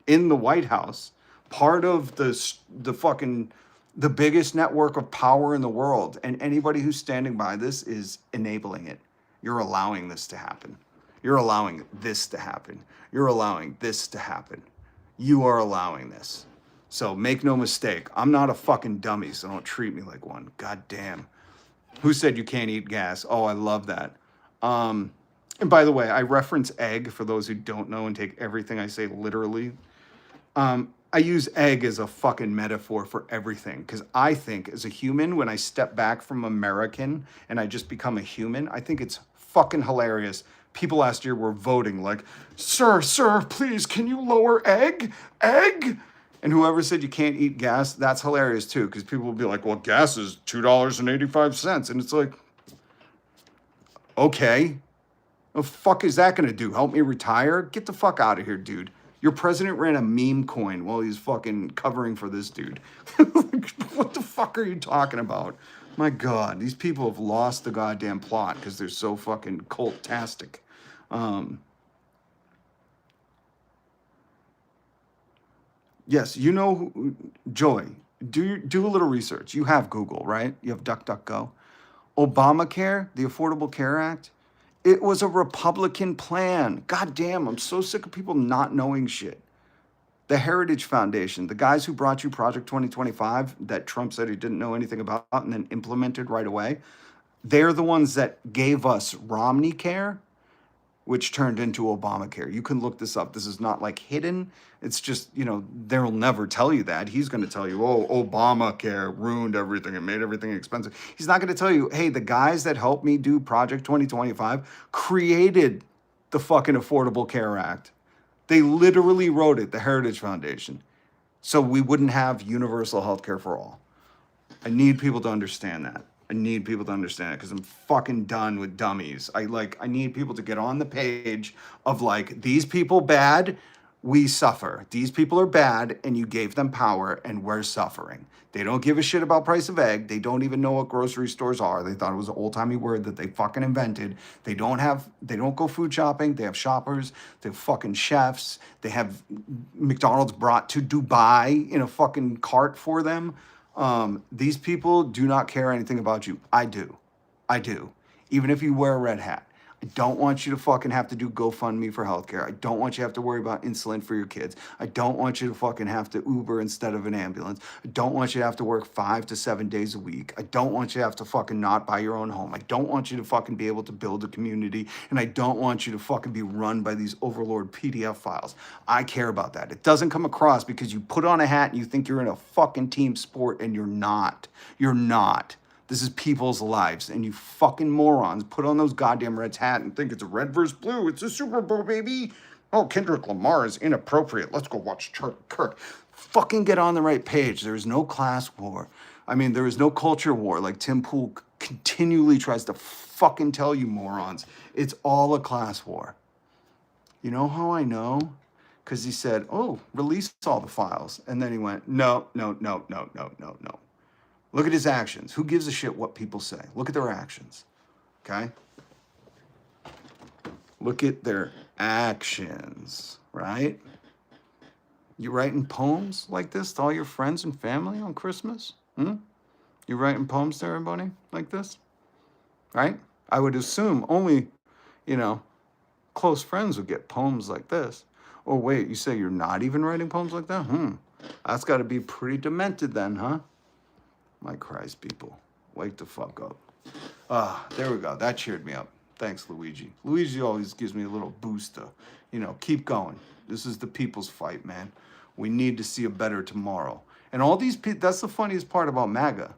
in the White House, part of the biggest network of power in the world. And anybody who's standing by this is enabling it. You're allowing this to happen. You're allowing this to happen. You're allowing this to happen. You are allowing this. So make no mistake, I'm not a fucking dummy, so don't treat me like one. God damn. Who said you can't eat gas? Oh, I love that. And by the way, I reference egg for those who don't know and take everything I say literally. I use egg as a fucking metaphor for everything, because I think as a human, when I step back from American and I just become a human, I think it's fucking hilarious. People last year were voting like, sir, please, can you lower egg? And whoever said you can't eat gas, that's hilarious too, because people will be like, well, gas is $2.85. And it's like, okay. The fuck is that gonna do? Help me retire? Get the fuck out of here, dude. Your president ran a meme coin while he's fucking covering for this dude. What the fuck are you talking about? My God, these people have lost the goddamn plot because they're so fucking cult-tastic. Yes, you know, Joy, do a little research. You have Google, right? You have DuckDuckGo. Obamacare, the Affordable Care Act, it was a Republican plan. God damn, I'm so sick of people not knowing shit. The Heritage Foundation, the guys who brought you Project 2025 that Trump said he didn't know anything about and then implemented right away, they're the ones that gave us Romney Care, which turned into Obamacare. You can look this up. This is not like hidden. It's just, you know, they'll never tell you that. He's going to tell you, oh, Obamacare ruined everything. It made everything expensive. He's not going to tell you, hey, the guys that helped me do Project 2025 created the fucking Affordable Care Act. They literally wrote it, the Heritage Foundation, so we wouldn't have universal health care for all. I need people to understand that. I need people to understand it because I'm fucking done with dummies. I need people to get on the page of like, these people bad, we suffer. These people are bad and you gave them power and we're suffering. They don't give a shit about price of egg. They don't even know what grocery stores are. They thought it was an old-timey word that they fucking invented. They don't go food shopping. They have shoppers. They have fucking chefs. They have McDonald's brought to Dubai in a fucking cart for them. These people do not care anything about you. I do. Even if you wear a red hat. I don't want you to fucking have to do GoFundMe for healthcare. I don't want you to have to worry about insulin for your kids. I don't want you to fucking have to Uber instead of an ambulance. I don't want you to have to work 5 to 7 days a week. I don't want you to have to fucking not buy your own home. I don't want you to fucking be able to build a community. And I don't want you to fucking be run by these overlord PDF files. I care about that. It doesn't come across because you put on a hat and you think you're in a fucking team sport and you're not. You're not. This is people's lives, and you fucking morons put on those goddamn Reds hat and think it's a red versus blue. It's a Super Bowl, baby. Oh, Kendrick Lamar is inappropriate. Let's go watch Charlie Kirk. Fucking get on the right page. There is no class war. I mean, there is no culture war like Tim Pool continually tries to fucking tell you morons. It's all a class war. You know how I know? Because he said, oh, release all the files. And then he went, no. Look at his actions. Who gives a shit what people say? Look at their actions, okay? Look at their actions, right? You writing poems like this to all your friends and family on Christmas? You writing poems to everybody like this, right? I would assume only, close friends would get poems like this. Oh, wait, you say you're not even writing poems like that? That's got to be pretty demented then, huh? My Christ, people, wake the fuck up. There we go. That cheered me up. Thanks, Luigi. Luigi always gives me a little boost to, keep going. This is the people's fight, man. We need to see a better tomorrow. And all these people, that's the funniest part about MAGA.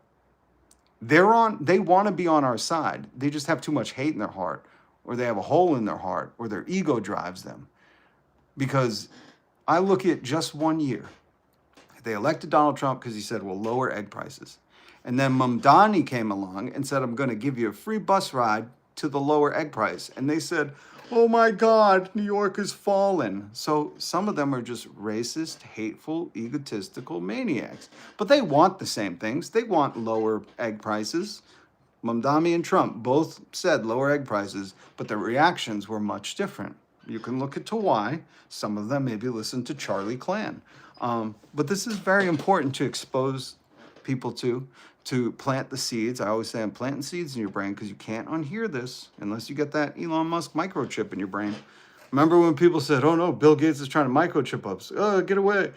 They want to be on our side. They just have too much hate in their heart, or they have a hole in their heart, or their ego drives them. Because I look at just 1 year. They elected Donald Trump because he said, we'll lower egg prices. And then Mamdani came along and said, I'm going to give you a free bus ride to the lower egg price. And they said, oh my God, New York has fallen. So some of them are just racist, hateful, egotistical maniacs. But they want the same things. They want lower egg prices. Mamdani and Trump both said lower egg prices, but their reactions were much different. You can look into why. Some of them maybe listen to Charlie Clan. But this is very important to expose people to plant the seeds. I always say I'm planting seeds in your brain because you can't unhear this unless you get that Elon Musk microchip in your brain. Remember when people said, oh no, Bill Gates is trying to microchip us. Oh, get away.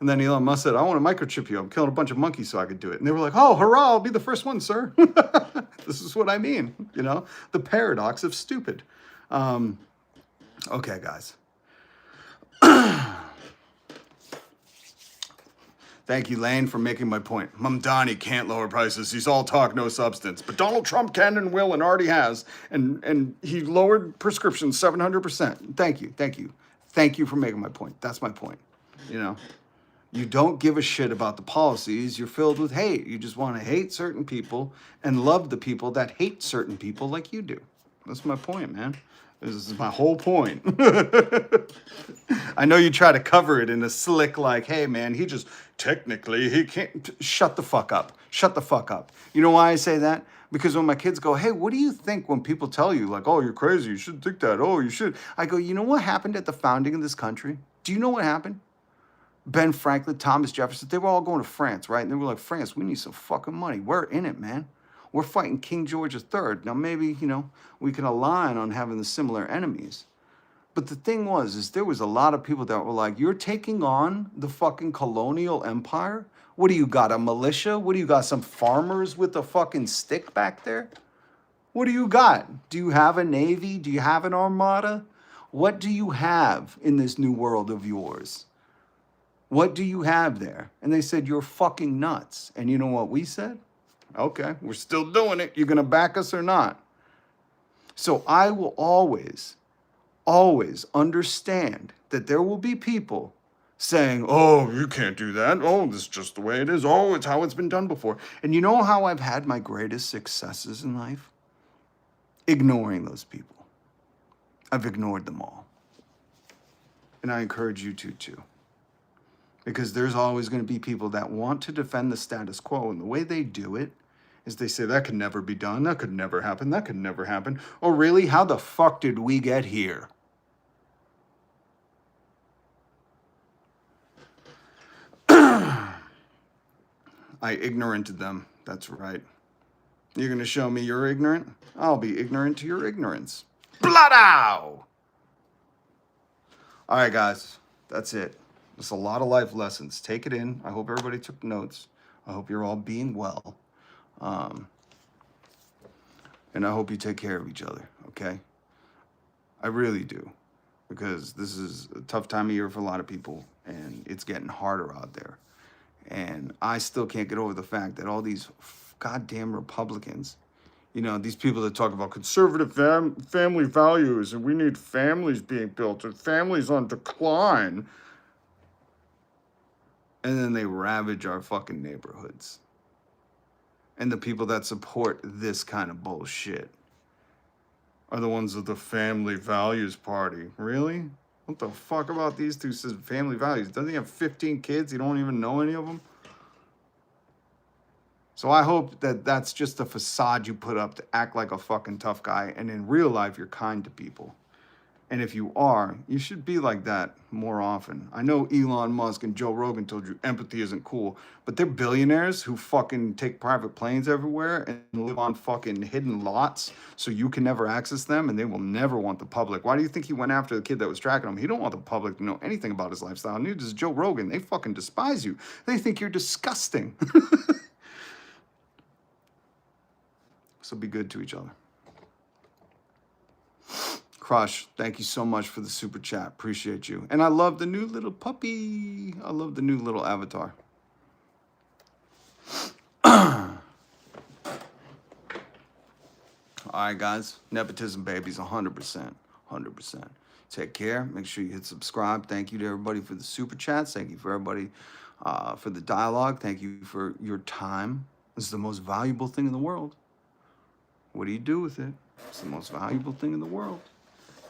And then Elon Musk said, I want to microchip you. I'm killing a bunch of monkeys so I could do it. And they were like, oh, hurrah, I'll be the first one, sir. This is what I mean, the paradox of stupid. Okay, guys. Thank you, Lane, for making my point. Mamdani can't lower prices. He's all talk, no substance. But Donald Trump can and will and already has. And he lowered prescriptions 700%. Thank you. Thank you for making my point. That's my point. You don't give a shit about the policies. You're filled with hate. You just want to hate certain people and love the people that hate certain people like you do. That's my point, man. This is my whole point. I know you try to cover it in a slick like, hey, man, he can't. Shut the fuck up. Shut the fuck up. You know why I say that? Because when my kids go, hey, what do you think when people tell you, like, oh, you're crazy, you shouldn't think that, oh, you should. I go, you know what happened at the founding of this country? Do you know what happened? Ben Franklin, Thomas Jefferson, they were all going to France, right? And they were like, France, we need some fucking money. We're in it, man. We're fighting King George III. Now, maybe, we can align on having the similar enemies. But the thing is there was a lot of people that were like, you're taking on the fucking colonial empire? What do you got, a militia? What do you got, some farmers with a fucking stick back there? What do you got? Do you have a navy? Do you have an armada? What do you have in this new world of yours? What do you have there? And they said, you're fucking nuts. And you know what we said? Okay, we're still doing it. You gonna back us or not? So I will always understand that there will be people saying, oh, you can't do that. Oh, this is just the way it is. Oh, it's how it's been done before. And you know how I've had my greatest successes in life? Ignoring those people. I've ignored them all. And I encourage you to too. Because there's always going to be people that want to defend the status quo. And the way they do it is they say, that could never be done. That could never happen. That could never happen. Oh, really? How the fuck did we get here? I ignoranted them. That's right. You're going to show me you're ignorant? I'll be ignorant to your ignorance. Blood-ow! All right, guys. That's it. That's a lot of life lessons. Take it in. I hope everybody took notes. I hope you're all being well. And I hope you take care of each other, okay? I really do. Because this is a tough time of year for a lot of people, and it's getting harder out there. And I still can't get over the fact that all these goddamn Republicans, you know, these people that talk about conservative family values and we need families being built and families on decline. And then they ravage our fucking neighborhoods. And the people that support this kind of bullshit are the ones of the family values party. Really? What the fuck about these two says family values? Doesn't he have 15 kids? You don't even know any of them? So I hope that that's just a facade you put up to act like a fucking tough guy, and in real life, you're kind to people. And if you are, you should be like that more often. I know Elon Musk and Joe Rogan told you empathy isn't cool, but they're billionaires who fucking take private planes everywhere and live on fucking hidden lots so you can never access them, and they will never want the public. Why do you think he went after the kid that was tracking him? He don't want the public to know anything about his lifestyle. Neither does Joe Rogan. They fucking despise you. They think you're disgusting. So be good to each other. Crush, thank you so much for the super chat. Appreciate you. And I love the new little puppy. I love the new little avatar. All right, guys. Nepotism babies, 100%. 100%. Take care. Make sure you hit subscribe. Thank you to everybody for the super chats. Thank you for everybody for the dialogue. Thank you for your time. This is the most valuable thing in the world. What do you do with it? It's the most valuable thing in the world.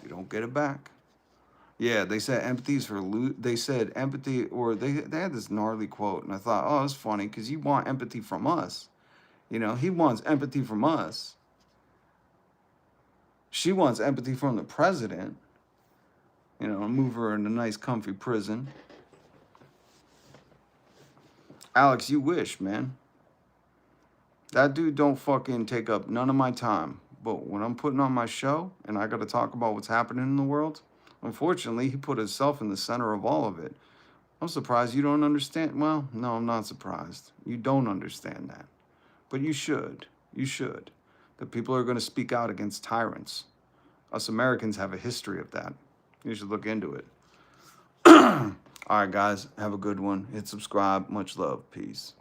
You don't get it back. Yeah, they said empathy is for they said empathy, or they had this gnarly quote, and I thought, oh, it's funny because you want empathy from us. You know, he wants empathy from us. She wants empathy from the president. You know, move her in a nice, comfy prison. Alex, you wish, man. That dude don't fucking take up none of my time. But when I'm putting on my show and I got to talk about what's happening in the world, unfortunately, he put himself in the center of all of it. I'm surprised you don't understand. Well, no, I'm not surprised. You don't understand that. But you should. You should. The people are going to speak out against tyrants. Us Americans have a history of that. You should look into it. All right, guys. Have a good one. Hit subscribe. Much love. Peace.